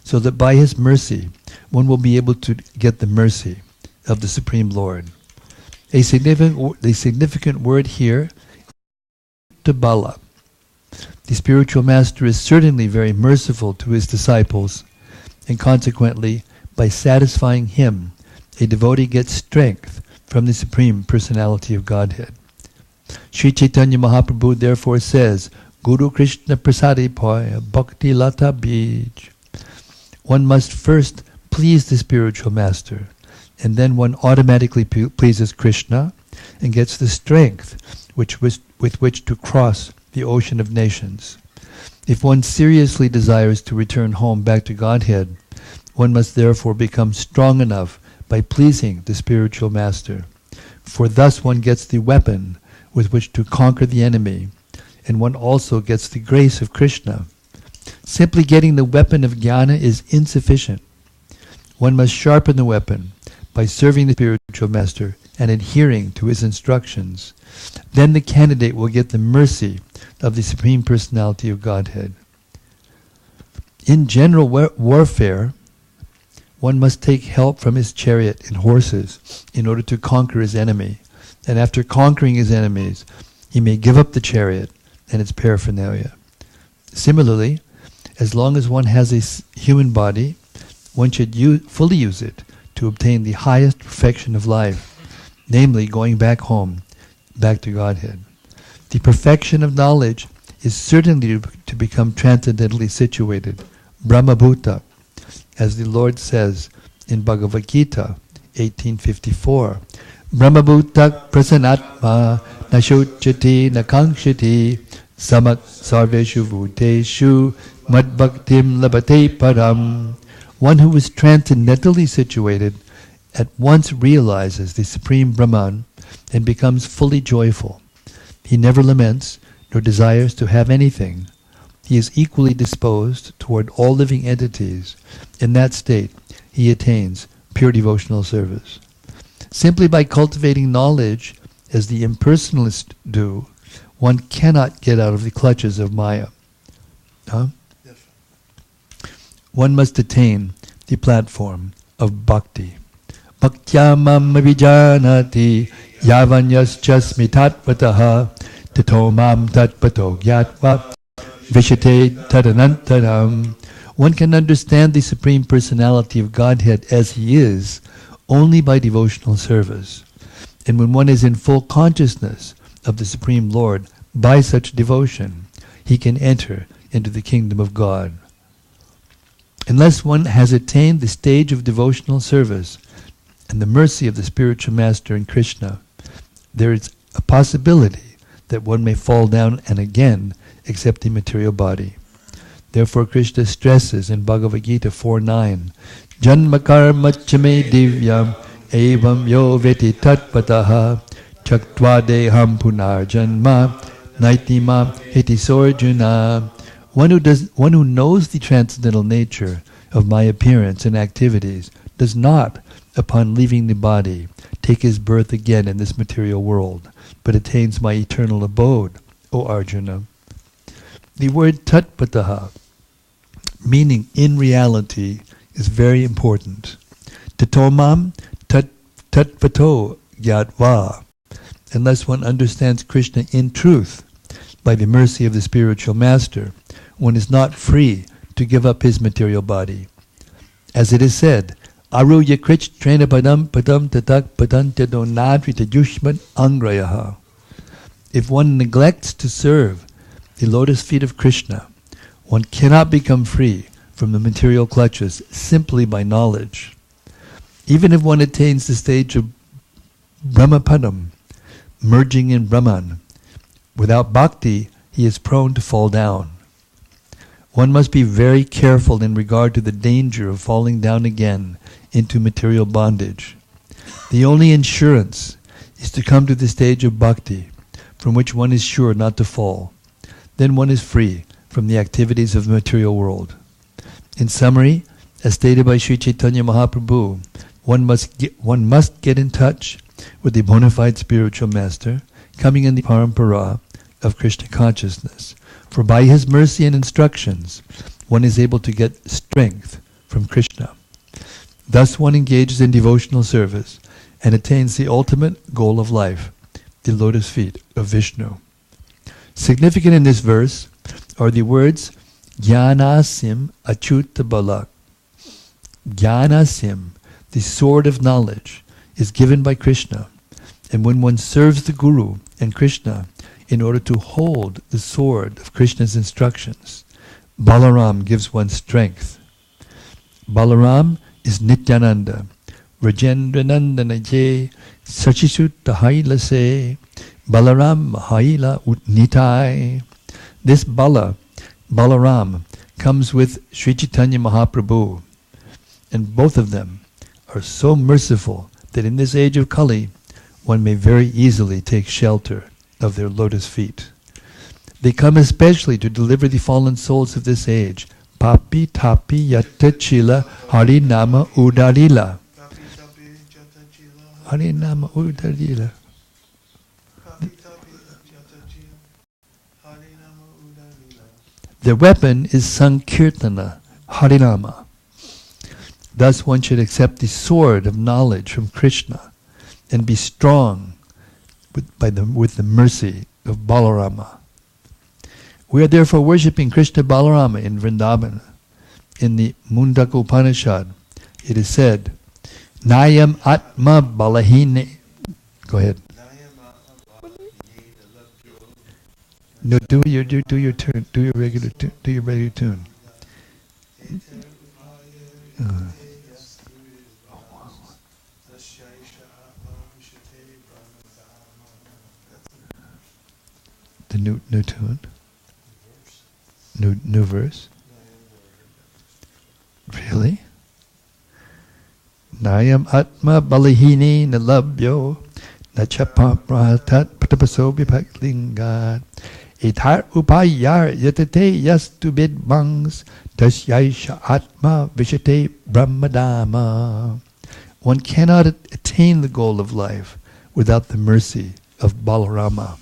so that by his mercy, one will be able to get the mercy of the Supreme Lord. A significant word here, Bala. The spiritual master is certainly very merciful to his disciples, and consequently, by satisfying him, a devotee gets strength from the Supreme Personality of Godhead. Sri Chaitanya Mahaprabhu therefore says, Guru Krishna Prasadi Poya Bhakti Lata Bij. One must first please the spiritual master, and then one automatically pleases Krishna and gets the strength with which to cross the ocean of nations. If one seriously desires to return home back to Godhead, one must therefore become strong enough by pleasing the spiritual master. For thus one gets the weapon with which to conquer the enemy, and one also gets the grace of Krishna. Simply getting the weapon of jnana is insufficient. One must sharpen the weapon by serving the spiritual master and adhering to his instructions. Then the candidate will get the mercy of the Supreme Personality of Godhead. In general warfare, one must take help from his chariot and horses in order to conquer his enemy. And after conquering his enemies, he may give up the chariot and its paraphernalia. Similarly, as long as one has a human body, one should fully use it to obtain the highest perfection of life, namely going back home, back to Godhead. The perfection of knowledge is certainly to become transcendently situated, Brahmabhuta, as the Lord says in Bhagavad Gita 18:54. Brahmabhuta prasanatma nashuchati nakankshati samak sarveshu bhuteshu madbhaktim labate param. One who is transcendentally situated at once realizes the Supreme Brahman and becomes fully joyful. He never laments nor desires to have anything. He is equally disposed toward all living entities. In that state, he attains pure devotional service. Simply by cultivating knowledge, as the impersonalists do, one cannot get out of the clutches of Maya. Yes. One must attain the platform of bhakti. Bhaktya mam avijanati yavanyascha smitatpataha tato mam tatpato gyatva vishate tadanantaram. One can understand the Supreme Personality of Godhead as He is only by devotional service. And when one is in full consciousness of the Supreme Lord by such devotion, he can enter into the kingdom of God. Unless one has attained the stage of devotional service and the mercy of the spiritual master in Krishna, there is a possibility that one may fall down and again accept the material body. Therefore Krishna stresses in Bhagavad Gita 4:9, Janma karma chame divyam evam yo veti tatpataha chaktva deham punar janma naitimam hiti sorjuna. One who knows the transcendental nature of my appearance and activities does not, upon leaving the body, take his birth again in this material world, but attains my eternal abode, O Arjuna. The word tatpataha, meaning in reality, is very important. Tatomam tatpato gyatva. Unless one understands Krishna in truth, by the mercy of the spiritual master, one is not free to give up his material body. As it is said, Aruya krich trena padam tatak padantado nadrita yushmat angrayaha. If one neglects to serve the lotus feet of Krishna, one cannot become free from the material clutches simply by knowledge. Even if one attains the stage of Brahmapadam, merging in Brahman, without bhakti, he is prone to fall down. One must be very careful in regard to the danger of falling down again into material bondage. The only insurance is to come to the stage of bhakti, from which one is sure not to fall. Then one is free from the activities of the material world. In summary, as stated by Sri Chaitanya Mahaprabhu, one must get in touch with the bona fide spiritual master, coming in the parampara of Krishna consciousness. For by his mercy and instructions, one is able to get strength from Krishna. Thus one engages in devotional service and attains the ultimate goal of life, the lotus feet of Vishnu. Significant in this verse are the words Jnanasim Achuta Balak. Jnanasim, the sword of knowledge, is given by Krishna, and when one serves the Guru and Krishna, in order to hold the sword of Krishna's instructions. Balaram gives one strength. Balaram is Nityananda. Rajendra Nandana Je Sachisutta Haila Se Balaram Haila Nitai. This Balaram, comes with Sri Chaitanya Mahaprabhu. And both of them are so merciful that in this age of Kali, one may very easily take shelter of their lotus feet. They come especially to deliver the fallen souls of this age. Papi Tapi Yatta Chila Harinama Udarila. Harinama Udarila. Their weapon is Sankirtana, Harinama. Thus one should accept the sword of knowledge from Krishna and be strong with the mercy of Balarama. We are therefore worshipping Krishna Balarama in Vrindavan. In the Mundaka Upanishad, it is said, Nayam Atma Balahine. Go ahead. No, do your turn. Do your regular tune. The new tune. New verse. Really? Nayam Atma Balahini Nalabhyo Nachapa Prahat Patapaso Vipaklingat Itar Upayar Yatate Yastu Bidbangs Tasyaisha Atma Vishate Brahmadama. One cannot attain the goal of life without the mercy of Balarama.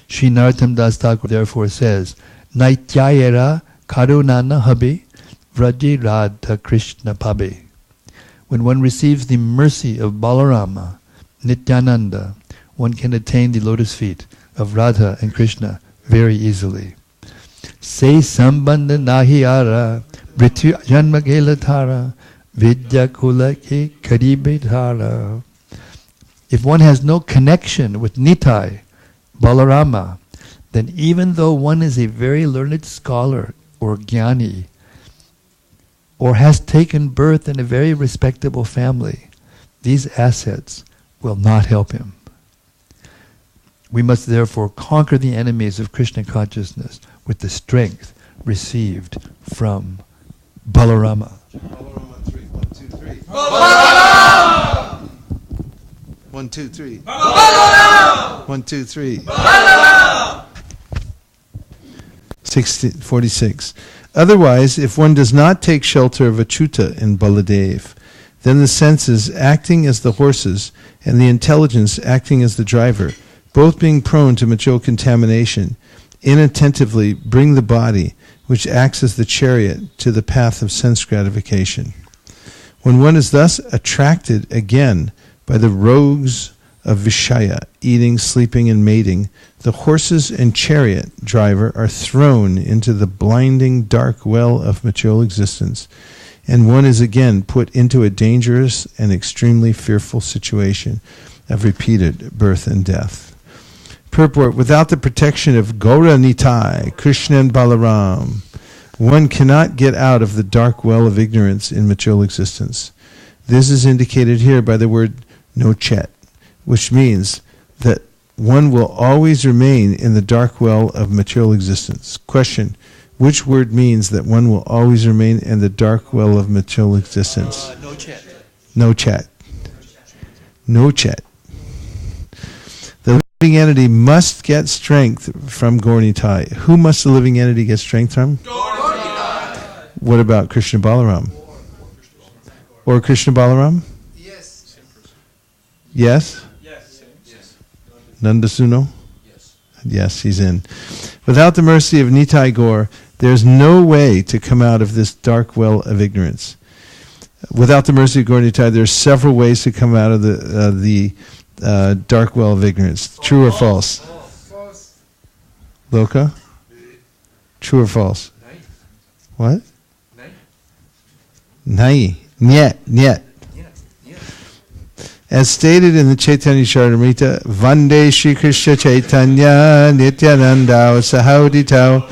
Sri Narottam Das Thakur therefore says, Naityayara Karunana Habi Vraji Radha Krishna Pabe. When one receives the mercy of Balarama, Nityananda, one can attain the lotus feet of Radha and Krishna very easily. Se sambandha nahiyara Vritu janma gelatara Vidya kulake karibetara. If one has no connection with Nitai, Balarama, then even though one is a very learned scholar or jnani, or has taken birth in a very respectable family, these assets will not help him. We must therefore conquer the enemies of Krishna consciousness with the strength received from Balarama. Balarama 3, 1, 2, 3. Balarama! 1, 2, 3. Balarama! 1, 2, 3. Balarama! 46. Otherwise, if one does not take shelter of Achyuta in Baladev, then the senses acting as the horses and the intelligence acting as the driver, both being prone to material contamination, inattentively bring the body, which acts as the chariot, to the path of sense gratification. When one is thus attracted again by the rogues of Vishaya, eating, sleeping, and mating, the horses and chariot driver are thrown into the blinding dark well of material existence, and one is again put into a dangerous and extremely fearful situation of repeated birth and death. Purport: without the protection of Gaura Nitai, Krishna and Balaram, one cannot get out of the dark well of ignorance in material existence. This is indicated here by the word nochet, which means that one will always remain in the dark well of material existence. Question: which word means that one will always remain in the dark well of material existence? Nochet. Nochet. The living entity must get strength from Gaurnitai. Who must the living entity get strength from? Gaurnitai. What about Krishna Balaram? Or Krishna Balaram? Yes. Yes? Yes. Nandasuno? Yes. Yes, he's in. Without the mercy of Nitai Gaur, there's no way to come out of this dark well of ignorance. Without the mercy of Gaur Nitai, there's several ways to come out of the dark well of ignorance. True or false? False. Loka? True or false? What? Nai. Niet. As stated in the Chaitanya Charitamrita, Vande Shri Krishna Chaitanya Nityananda Sahauditao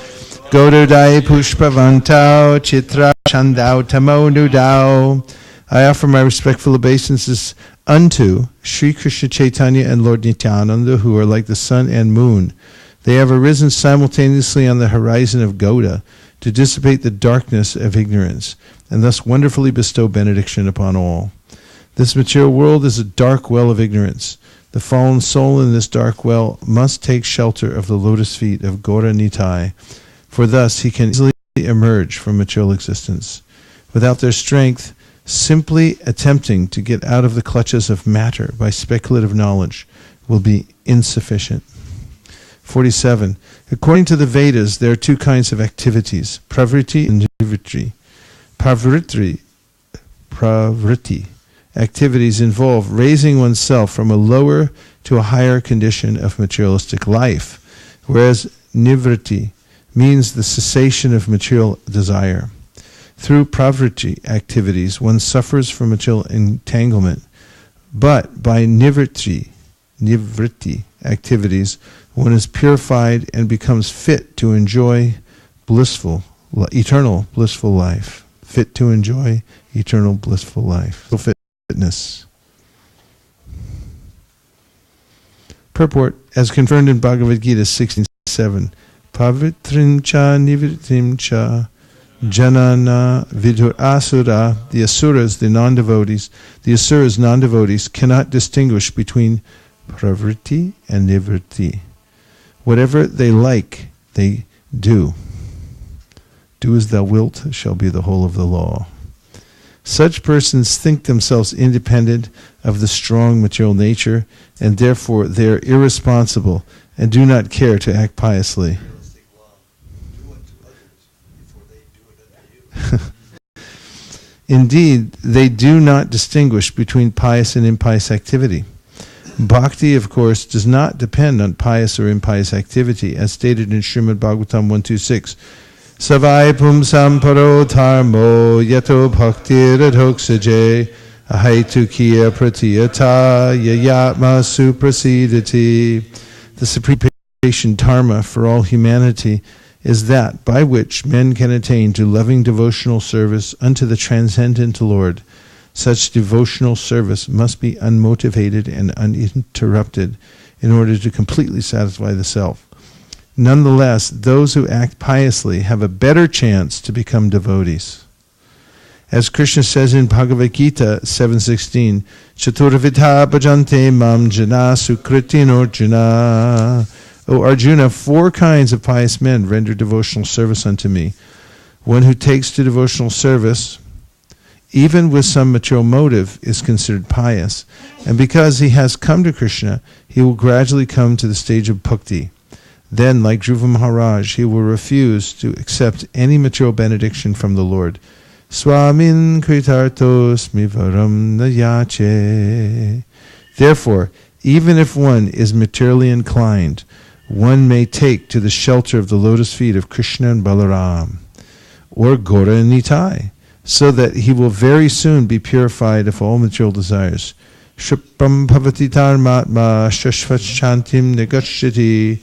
Gododai Pushpavantao Chitra Chandao Tamonudao. I offer my respectful obeisances unto Sri Krishna Chaitanya and Lord Nityananda, who are like the sun and moon. They have arisen simultaneously on the horizon of Gauda to dissipate the darkness of ignorance, and thus wonderfully bestow benediction upon all. This material world is a dark well of ignorance. The fallen soul in this dark well must take shelter of the lotus feet of Gaura Nitai, for thus he can easily emerge from material existence. Without their strength, simply attempting to get out of the clutches of matter by speculative knowledge will be insufficient. 47. According to the Vedas, there are two kinds of activities, pravriti and nivritti. Pravriti activities involve raising oneself from a lower to a higher condition of materialistic life, whereas nivritti means the cessation of material desire. Through pravriti activities, one suffers from material entanglement, but by nivritti activities, one is purified and becomes fit to enjoy eternal blissful life. Fit to enjoy eternal blissful life. Fitness. Purport, as confirmed in Bhagavad Gita 16:7, Pavitrim cha nivritrim cha Janana vidur asura, the asuras, the non-devotees, the asuras, non-devotees, cannot distinguish between pravriti and nivritti. Whatever they like, they do. Do as thou wilt shall be the whole of the law. Such persons think themselves independent of the strong material nature, and therefore they are irresponsible and do not care to act piously. Indeed, they do not distinguish between pious and impious activity. Bhakti, of course, does not depend on pious or impious activity, as stated in Srimad Bhagavatam 126. Savai pumsam paro dharmo yato bhaktir adhoksaje ahaitukiya pratiyata yayatma suprasidati. The supreme patient dharma for all humanity is that by which men can attain to loving devotional service unto the transcendent Lord. Such devotional service must be unmotivated and uninterrupted in order to completely satisfy the self. Nonetheless, those who act piously have a better chance to become devotees. As Krishna says in Bhagavad Gita 7:16, Chaturvidha bhajante mam jana sukritin Arjuna. O Arjuna, 4 kinds of pious men render devotional service unto me. One who takes to devotional service, even with some material motive, is considered pious, and because he has come to Krishna, he will gradually come to the stage of bhakti. Then, like Dhruva Maharaj, he will refuse to accept any material benediction from the Lord. Swamin kritartos mivaram nayache. Therefore, even if one is materially inclined, one may take to the shelter of the lotus feet of Krishna and Balaram, or Gaura and Nitai, so that he will very soon be purified of all material desires. Shupam bhavati dharmatma shashvat shantim negashati.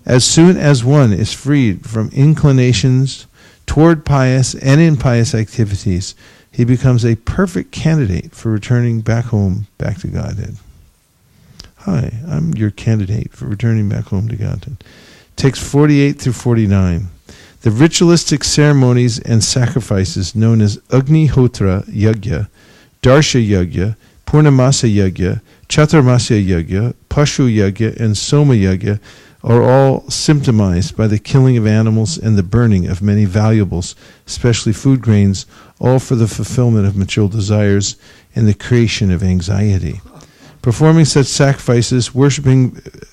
As soon as one is freed from inclinations toward pious and impious activities, he becomes a perfect candidate for returning back home, back to Godhead. Hi, I'm your candidate for returning back home to Godhead. Text 48 through 49. The ritualistic ceremonies and sacrifices known as Agnihotra Yagya, Darsha Yagya, Purnamasa Yagya, Chaturmasya Yagya, Pashu Yagya, and Soma Yagya are all symptomized by the killing of animals and the burning of many valuables, especially food grains, all for the fulfillment of material desires and the creation of anxiety. Performing such sacrifices, worshipping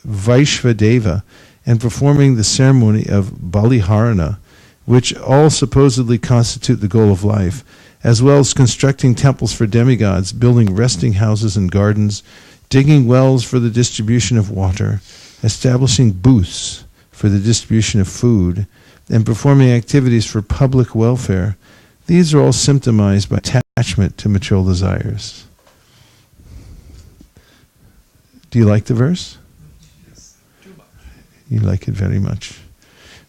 Vaishvadeva, and performing the ceremony of Baliharana, which all supposedly constitute the goal of life, as well as constructing temples for demigods, building resting houses and gardens, digging wells for the distribution of water, establishing booths for the distribution of food, and performing activities for public welfare. These are all symptomized by attachment to material desires. Do you like the verse? Yes. Too much. You like it very much.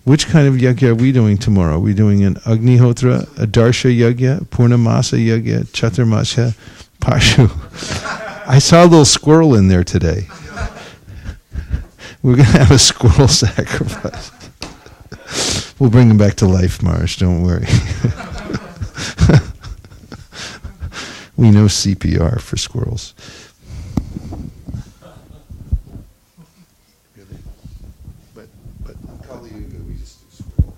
Which kind of yajna are we doing tomorrow? Are we doing an Agnihotra, a Darsha yajna, Purnamasa yajna, Chaturmasya, Pashu? I saw a little squirrel in there today. We're going to have a squirrel sacrifice. We'll bring him back to life, Marsh, don't worry. We know CPR for squirrels. But Kali Yuga, we just do squirrel.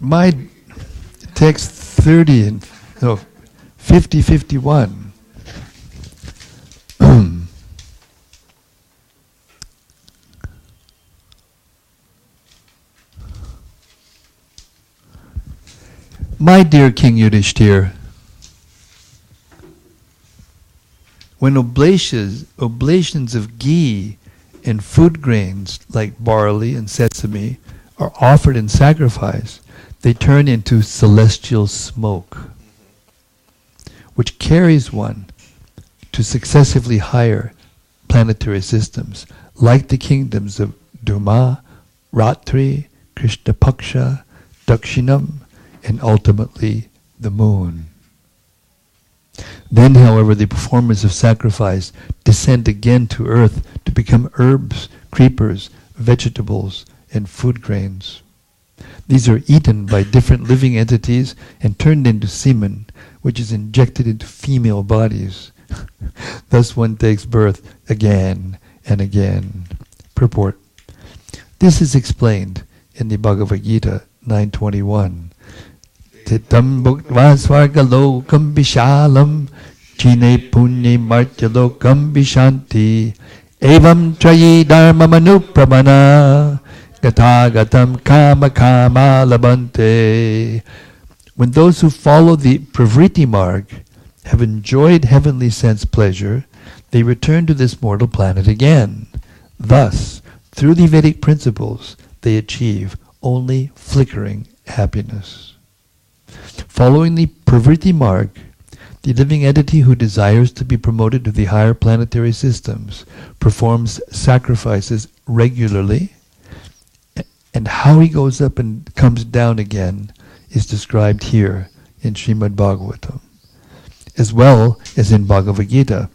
My text 50:51. My dear King Yudhishthir, when oblations of ghee and food grains like barley and sesame are offered in sacrifice, they turn into celestial smoke, which carries one to successively higher planetary systems, like the kingdoms of Duma, Ratri, Krishnapaksha, Dakshinam, and ultimately the moon. Then, however, the performers of sacrifice descend again to earth to become herbs, creepers, vegetables, and food grains. These are eaten by different living entities and turned into semen, which is injected into female bodies. Thus one takes birth again and again. Purport. This is explained in the Bhagavad Gita 9:21. Titam bhukva svargalokam vishalam chine punye martyalokam vishanti evam trayi dharma manuprabhana gatagatam kama kama labante. When those who follow the pravriti marg have enjoyed heavenly sense pleasure, they return to this mortal planet again. Thus, through the Vedic principles, they achieve only flickering happiness. Following the pravriti marg, the living entity who desires to be promoted to the higher planetary systems performs sacrifices regularly, and how he goes up and comes down again is described here in Srimad Bhagavatam, as well as in Bhagavad Gita.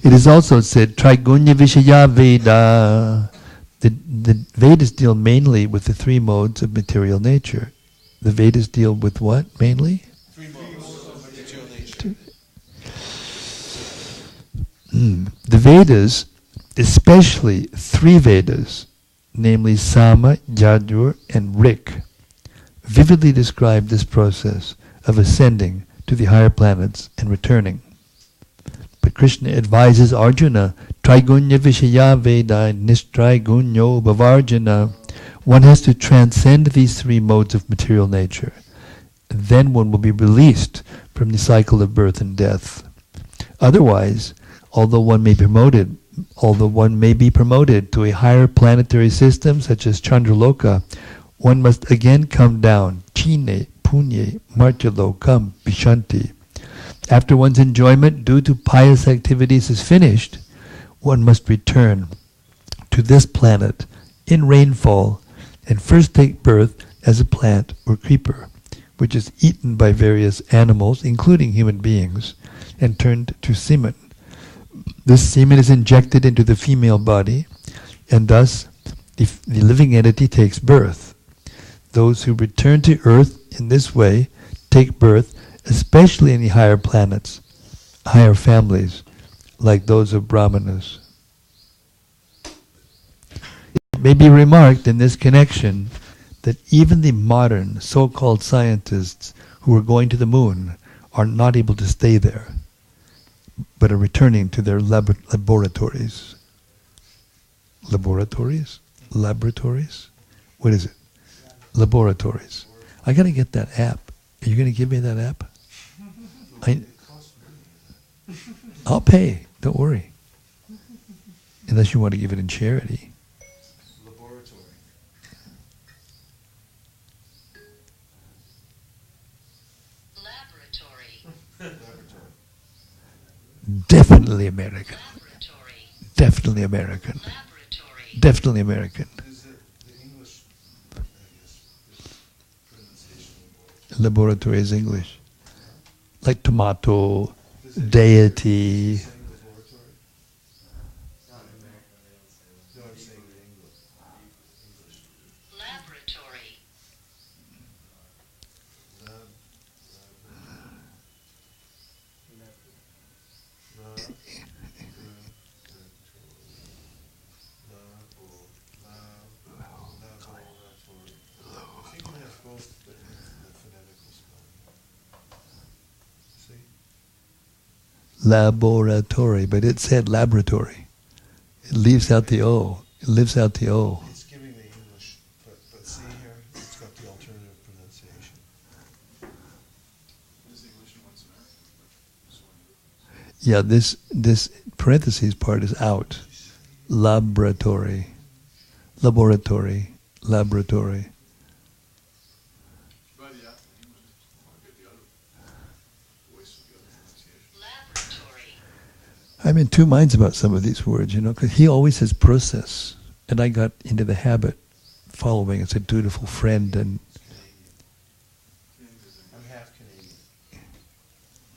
It is also said, Trigunya Vishaya Veda. The Vedas deal mainly with the three modes of material nature. The Vedas deal with what, mainly? Three modes of material nature. The Vedas, especially three Vedas, namely Sama, Yajur, and Rik, vividly describe this process of ascending to the higher planets and returning. But Krishna advises Arjuna, Trigunya Vishaya Veda Nistraigunyo Bhavarjana. One has to transcend these three modes of material nature. Then one will be released from the cycle of birth and death. Otherwise, although one may be promoted to a higher planetary system such as Chandraloka, one must again come down, Chine, Punye, Martyalokam, Vishanti. After one's enjoyment due to pious activities is finished, one must return to this planet in rainfall and first take birth as a plant or creeper, which is eaten by various animals, including human beings, and turned to semen. This semen is injected into the female body, and thus the living entity takes birth. Those who return to earth in this way take birth, especially in the higher planets, higher families, like those of Brahmanas. It may be remarked in this connection that even the modern so-called scientists who are going to the moon are not able to stay there, but are returning to their laboratories. Laboratories? Laboratories? What is it? Laboratories. I gotta get that app. Are you gonna give me that app? I'll pay. Don't worry. Unless you want to give it in charity. American. Definitely American. The English, I guess, pronunciation Laboratory is English. Like tomato, deity. Laboratory. Laboratory, but it said laboratory. It leaves out the O. It leaves out the O. It's giving the English, but see here, it's got the alternative pronunciation. Yeah, this parentheses part is out. Laboratory. Laboratory. Laboratory. I'm in two minds about some of these words, because he always says process. And I got into the habit following as a dutiful friend. And I'm half Canadian.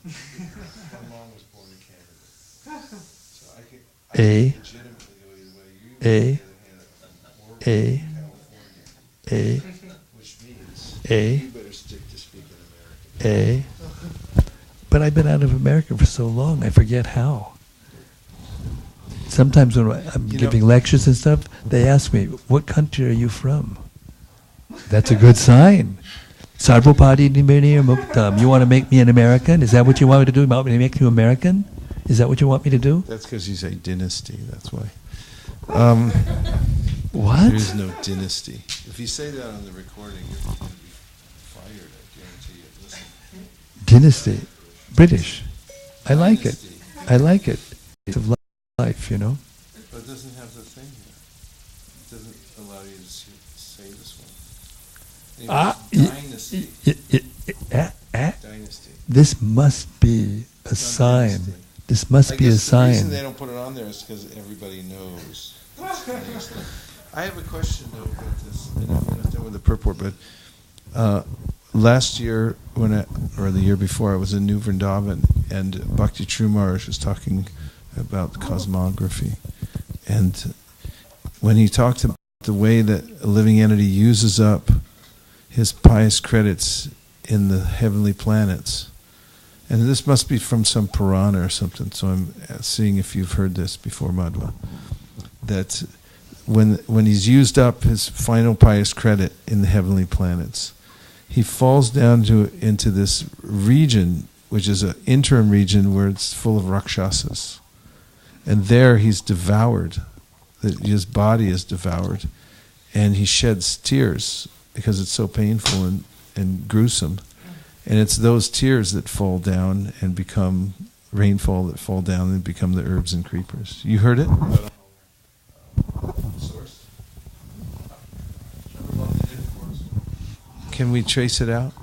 My mom was born in Canada. So I can legitimately go either way. Which means you better stick to speaking American. But I've been out of America for so long, I forget how. Sometimes when I'm giving lectures and stuff, they ask me, what country are you from? That's a good sign. Sarvopati Nibbana Muktam. You want to make me an American? Is that what you want me to do? You want me to make you American? Is that what you want me to do? That's because you say dynasty, that's why. What? There is no dynasty. If you say that on the recording, you're going to be fired, I guarantee you. Listen. Dynasty. British. I like it. I like it. It's of life, But it doesn't have the thing here. It doesn't allow you to say this one. Anyway, dynasty. Dynasty. This must be a sign. Dynasty. This must be a sign. The reason they don't put it on there is because everybody knows. I have a question though about this, and I'm not done with the purport, but last year, or the year before, I was in New Vrindavan, and Bhakti True Maharaj was talking about cosmography. And when he talked about the way that a living entity uses up his pious credits in the heavenly planets, and this must be from some Purana or something, so I'm seeing if you've heard this before, Madhva, that when he's used up his final pious credit in the heavenly planets, he falls down into this region, which is an interim region where it's full of rakshasas. And there he's devoured. His body is devoured. And he sheds tears because it's so painful and gruesome. And it's those tears that fall down and become rainfall that fall down and become the herbs and creepers. You heard it? Can we trace it out?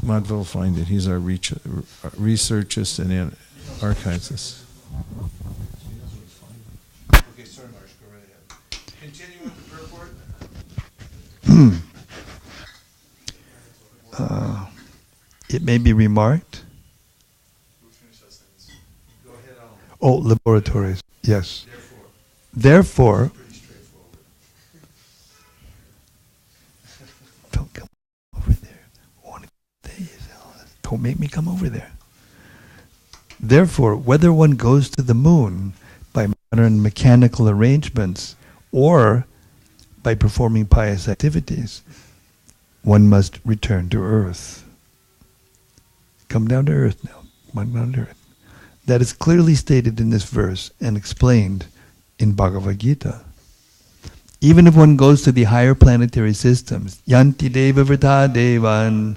Madhva will find it. He's our researchist and archivist. Okay, sorry, Marsh, go right ahead. Continue with the purport. It may be remarked. Go ahead on. Oh, laboratories. Yes. Therefore, don't come over there. Don't make me come over there. Therefore, whether one goes to the moon by modern mechanical arrangements or by performing pious activities, one must return to earth. Come down to earth now. Come down to earth. That is clearly stated in this verse and explained in Bhagavad Gita. Even if one goes to the higher planetary systems, yanti deva vrta devan,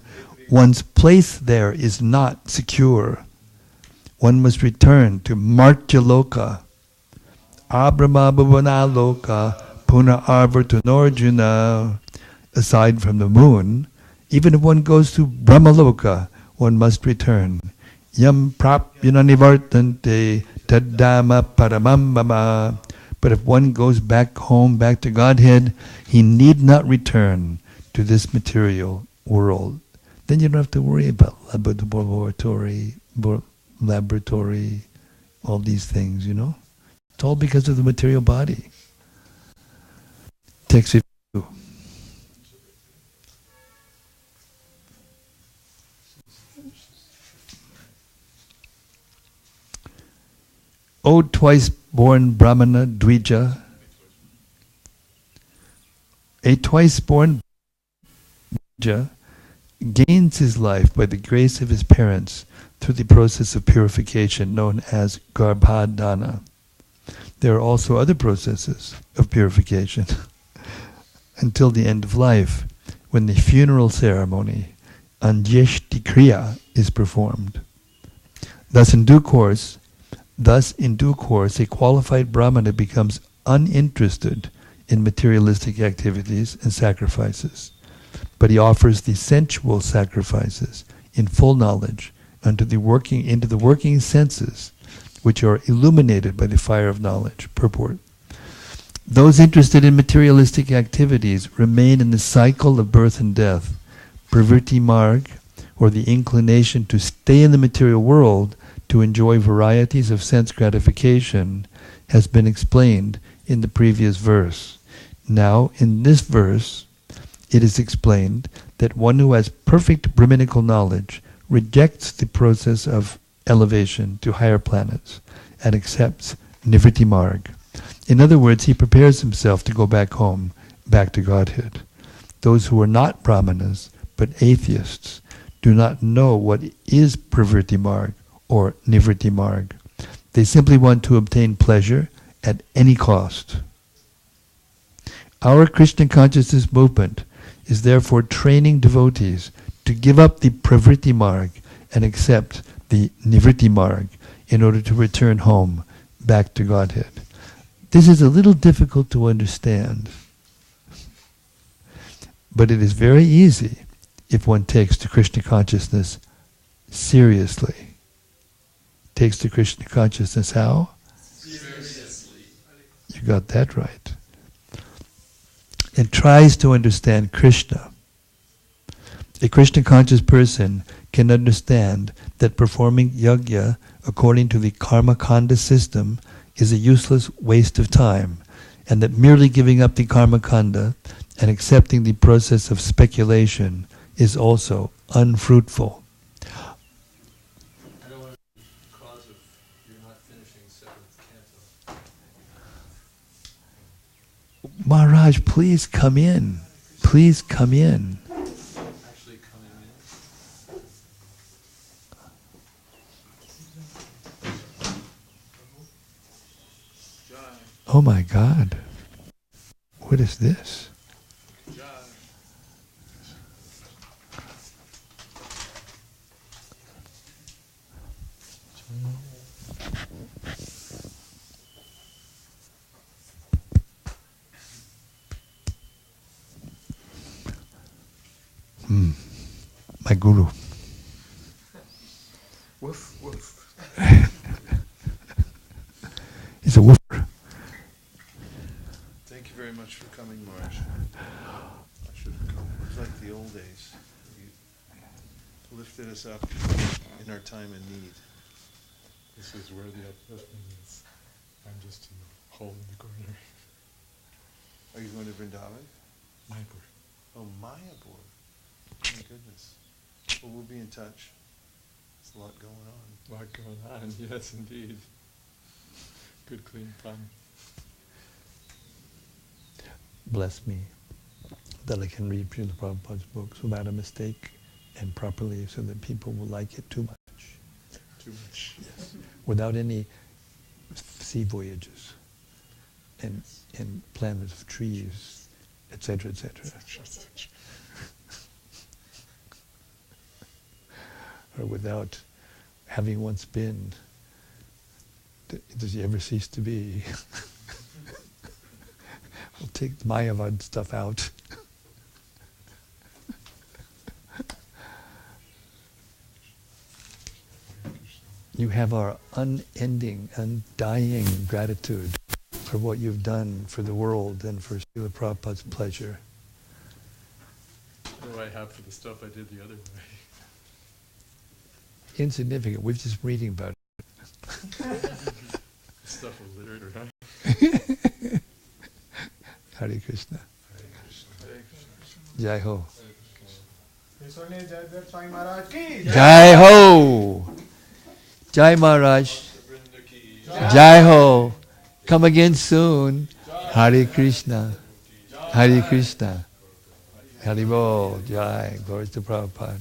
one's place there is not secure. One must return to Martyaloka, Abrahma Bhavana Loka, Puna Arvartanorjuna. Aside from the moon, even if one goes to Brahmaloka, one must return Yam prapyana nivartante taddama paramam mama. But if one goes back home, back to Godhead, he need not return to this material world. Then you don't have to worry about laboratory, all these things, you know. It's all because of the material body. Text 52. O twice-born Brahmana Dvija, a twice-born Dvija gains his life by the grace of his parents through the process of purification known as Garbhadana. There are also other processes of purification until the end of life, when the funeral ceremony, Anjeshti Kriya, is performed. Thus in due course, a qualified Brahmana becomes uninterested in materialistic activities and sacrifices, but he offers the sensual sacrifices in full knowledge into the working senses, which are illuminated by the fire of knowledge. Purport. Those interested in materialistic activities remain in the cycle of birth and death. Pravritti marg, or the inclination to stay in the material world to enjoy varieties of sense gratification, has been explained in the previous verse. Now, in this verse, it is explained that one who has perfect Brahminical knowledge rejects the process of elevation to higher planets and accepts Nivritti marg. In other words, he prepares himself to go back home, back to Godhead. Those who are not Brahmanas, but atheists, do not know what is Pravritti marg or Nivritti marg. They simply want to obtain pleasure at any cost. Our Krishna consciousness movement is therefore training devotees to give up the Pravritti marg and accept the Nivritti marg in order to return home, back to Godhead. This is a little difficult to understand, but it is very easy if one takes the Krishna consciousness seriously. Takes the Krishna consciousness how? Seriously. You got that right. And tries to understand Krishna. A Krishna conscious person can understand that performing yajna according to the karma kanda system is a useless waste of time, and that merely giving up the karma kanda and accepting the process of speculation is also unfruitful. I don't want to be the cause of you're not finishing seventh canto. Maharaj, please come in. Please come in. Actually coming in. Jai. Oh my God. What is this? Jai. My guru. Woof, woof. He's a woofer. Thank you very much for coming, Maharaj. I should have come. It was like the old days. You lifted us up in our time of need. This is where the upliftment is. I'm just in the hole in the corner. Are you going to Vrindavan? Mayapur. Oh, Mayapur. My goodness. Well, we'll be in touch. There's a lot going on. A lot going on, yes indeed. Good clean fun. Bless me that I can read Srila Prabhupada's books without a mistake and properly so that people will like it too much. Too much. Yes. Without any sea voyages and planets of trees, etc., etc. Or without having once been, does he ever cease to be? We'll take the Mayavad stuff out. You have our unending, undying gratitude for what you've done for the world and for Srila Prabhupada's pleasure. What do I have for the stuff I did the other way? Insignificant. We're just reading about it. Stuff of literature, huh? Hare Krishna. Hare Krishna. Jai Ho. Hare Jai Ho. Jai Maharaj. Jai Ho. Come again soon. Hare Krishna. Hare Krishna. Hare Bo. Jai. Glory to Prabhupada.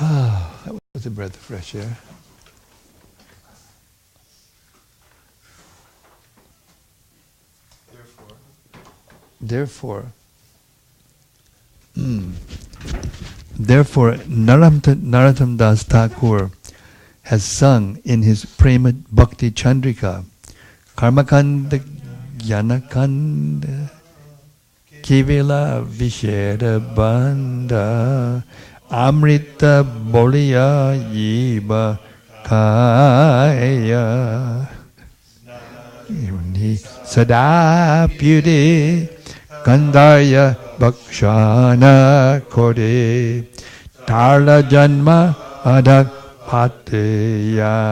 Ah, that was a breath of fresh air. Therefore, Narottam Das Thakur has sung in his Prema Bhakti Chandrika, Karmakanda Jnanakanda Kivila Vishera Bandha Amrita Bolya Yiba Kaya Sada Pyude Gandharya Bhakshana Kode Tarla Janma Adak Pateya.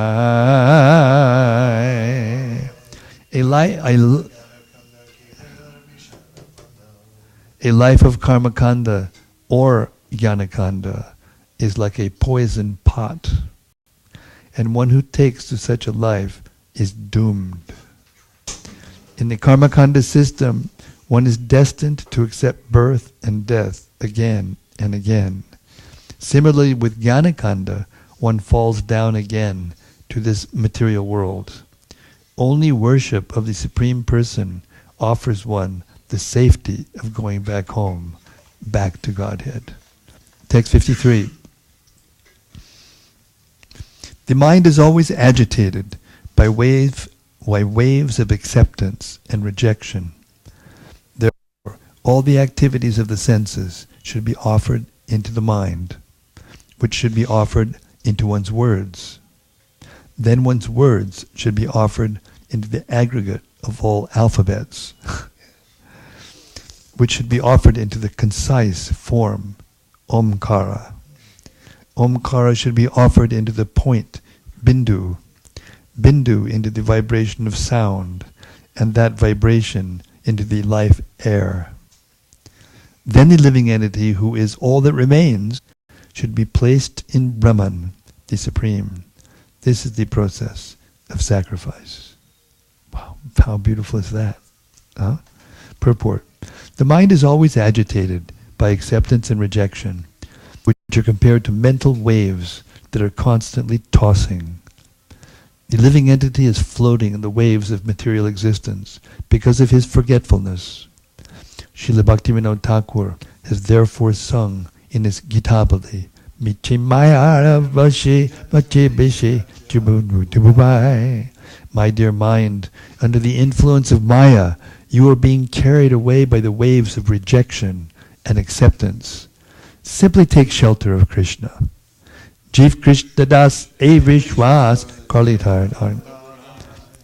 A life of Karmakanda or Jnanakanda is like a poison pot, and one who takes to such a life is doomed. In the Karmakanda system, one is destined to accept birth and death again and again. Similarly with Jnanakanda, one falls down again to this material world. Only worship of the Supreme Person offers one the safety of going back home, back to Godhead. Text 53. The mind is always agitated by waves of acceptance and rejection. Therefore, all the activities of the senses should be offered into the mind, which should be offered into one's words. Then one's words should be offered into the aggregate of all alphabets, which should be offered into the concise form, Omkara. Omkara should be offered into the point, Bindu. Bindu into the vibration of sound, and that vibration into the life air. Then the living entity, who is all that remains, should be placed in Brahman, the Supreme. This is the process of sacrifice. Wow, how beautiful is that? Huh? Purport. The mind is always agitated by acceptance and rejection, which are compared to mental waves that are constantly tossing. The living entity is floating in the waves of material existence because of his forgetfulness. Srila Bhaktivinoda Thakur has therefore sung in his Gitabali, Michimaya Vashi Vachi Bishi Chibubai. My dear mind, under the influence of Maya, you are being carried away by the waves of rejection and acceptance. Simply take shelter of Krishna. Jiv Krishna Das E Vishwas Karlitar.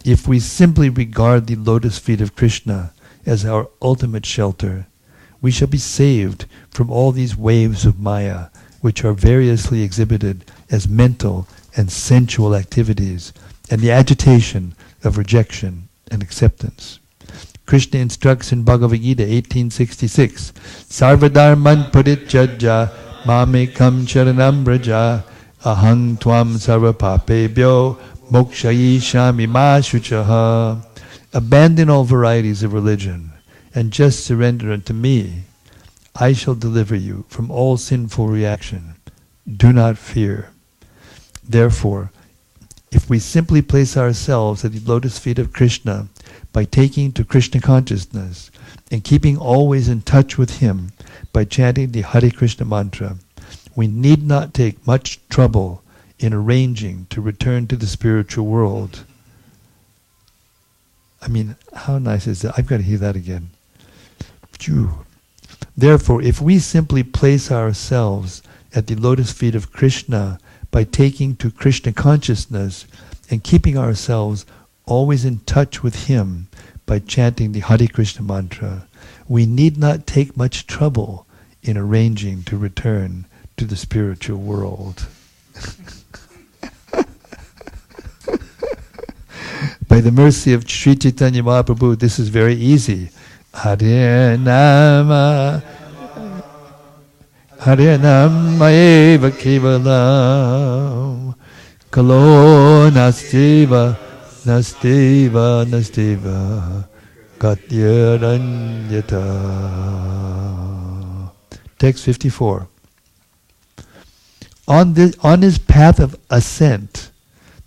If we simply regard the lotus feet of Krishna as our ultimate shelter, we shall be saved from all these waves of Maya, which are variously exhibited as mental and sensual activities, and the agitation of rejection and acceptance. Krishna instructs in Bhagavad Gita 1866, Sarvadharman Parityajya Mamekam Charanam Braja Ahang Tvam Sarva Papebhyo Mokshayishami Ma Shuchaha. Abandon all varieties of religion and just surrender unto me. I shall deliver you from all sinful reaction. Do not fear. Therefore, if we simply place ourselves at the lotus feet of Krishna by taking to Krishna consciousness and keeping always in touch with Him by chanting the Hare Krishna mantra, we need not take much trouble in arranging to return to the spiritual world. I mean, how nice is that? I've got to hear that again. Phew. Therefore, if we simply place ourselves at the lotus feet of Krishna by taking to Krishna consciousness and keeping ourselves always in touch with Him by chanting the Hare Krishna mantra, we need not take much trouble in arranging to return to the spiritual world. By the mercy of Sri Chaitanya Mahaprabhu, this is very easy. Hare Nama Eva Kevalam Kalo Nastiva Gatyaranyata. Text 54. On his path of ascent,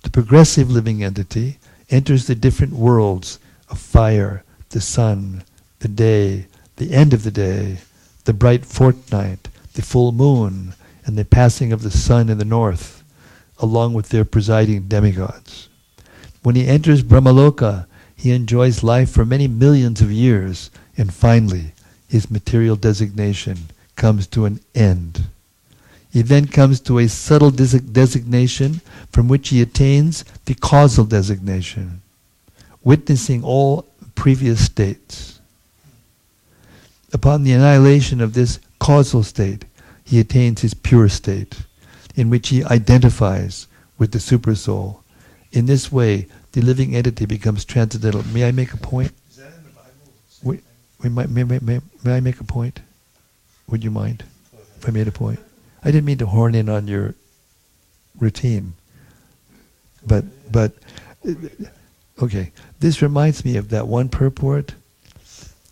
the progressive living entity enters the different worlds of fire, the sun, the day, the end of the day, the bright fortnight, the full moon, and the passing of the sun in the north, along with their presiding demigods. When he enters Brahmaloka, he enjoys life for many millions of years, and finally, his material designation comes to an end. He then comes to a subtle designation from which he attains the causal designation, witnessing all previous states. Upon the annihilation of this causal state, he attains his pure state, in which he identifies with the Supersoul. In this way, the living entity becomes transcendental. May I make a point? Is that in the Bible? May I make a point? Would you mind if I made a point? I didn't mean to horn in on your routine, but okay. This reminds me of that one purport,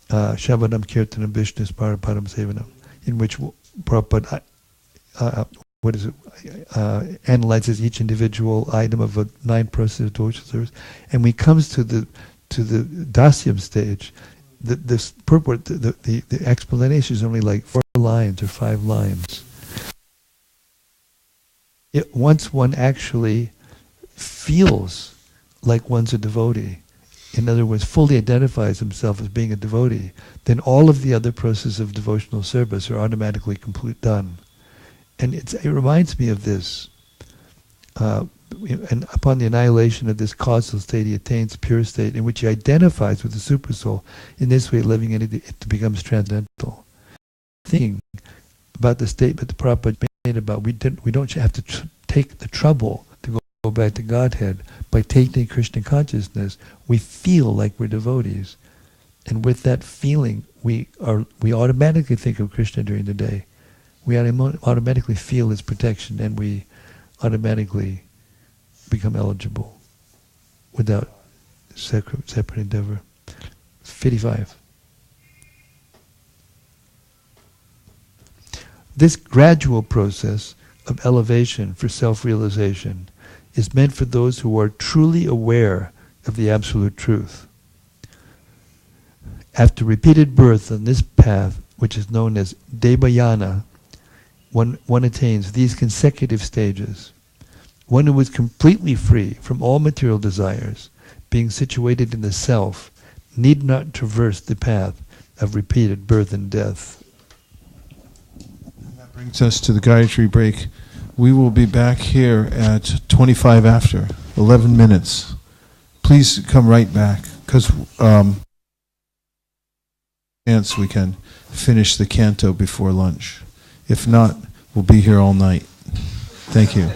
Shabadam Kirtanam Vishnu Parapadam Sevanam, in which Prabhupada, analyzes each individual item of a 9 process of devotional service, and when he comes to the dasyam stage, this purport, the explanation is only like 4 lines or 5 lines. Once one actually feels like one's a devotee, in other words, fully identifies himself as being a devotee, then all of the other processes of devotional service are automatically done. And it reminds me of this. And upon the annihilation of this causal state, he attains pure state in which he identifies with the Supersoul. In this way, living in it becomes transcendental. Thinking about the statement the Prabhupada made about we don't have to take the trouble to go back to Godhead. By taking Krishna consciousness, we feel like we're devotees. And with that feeling, we automatically think of Krishna during the day. We automatically feel his protection, and we automatically become eligible without separate endeavor. 55. This gradual process of elevation for self-realization is meant for those who are truly aware of the absolute truth. After repeated birth on this path, which is known as Devayana, one attains these consecutive stages. One who is completely free from all material desires, being situated in the self, need not traverse the path of repeated birth and death. And that brings us to the Gayatri break. We will be back here at 25 after, 11 minutes. Please come right back, because chance we can finish the canto before lunch. If not, we'll be here all night. Thank you.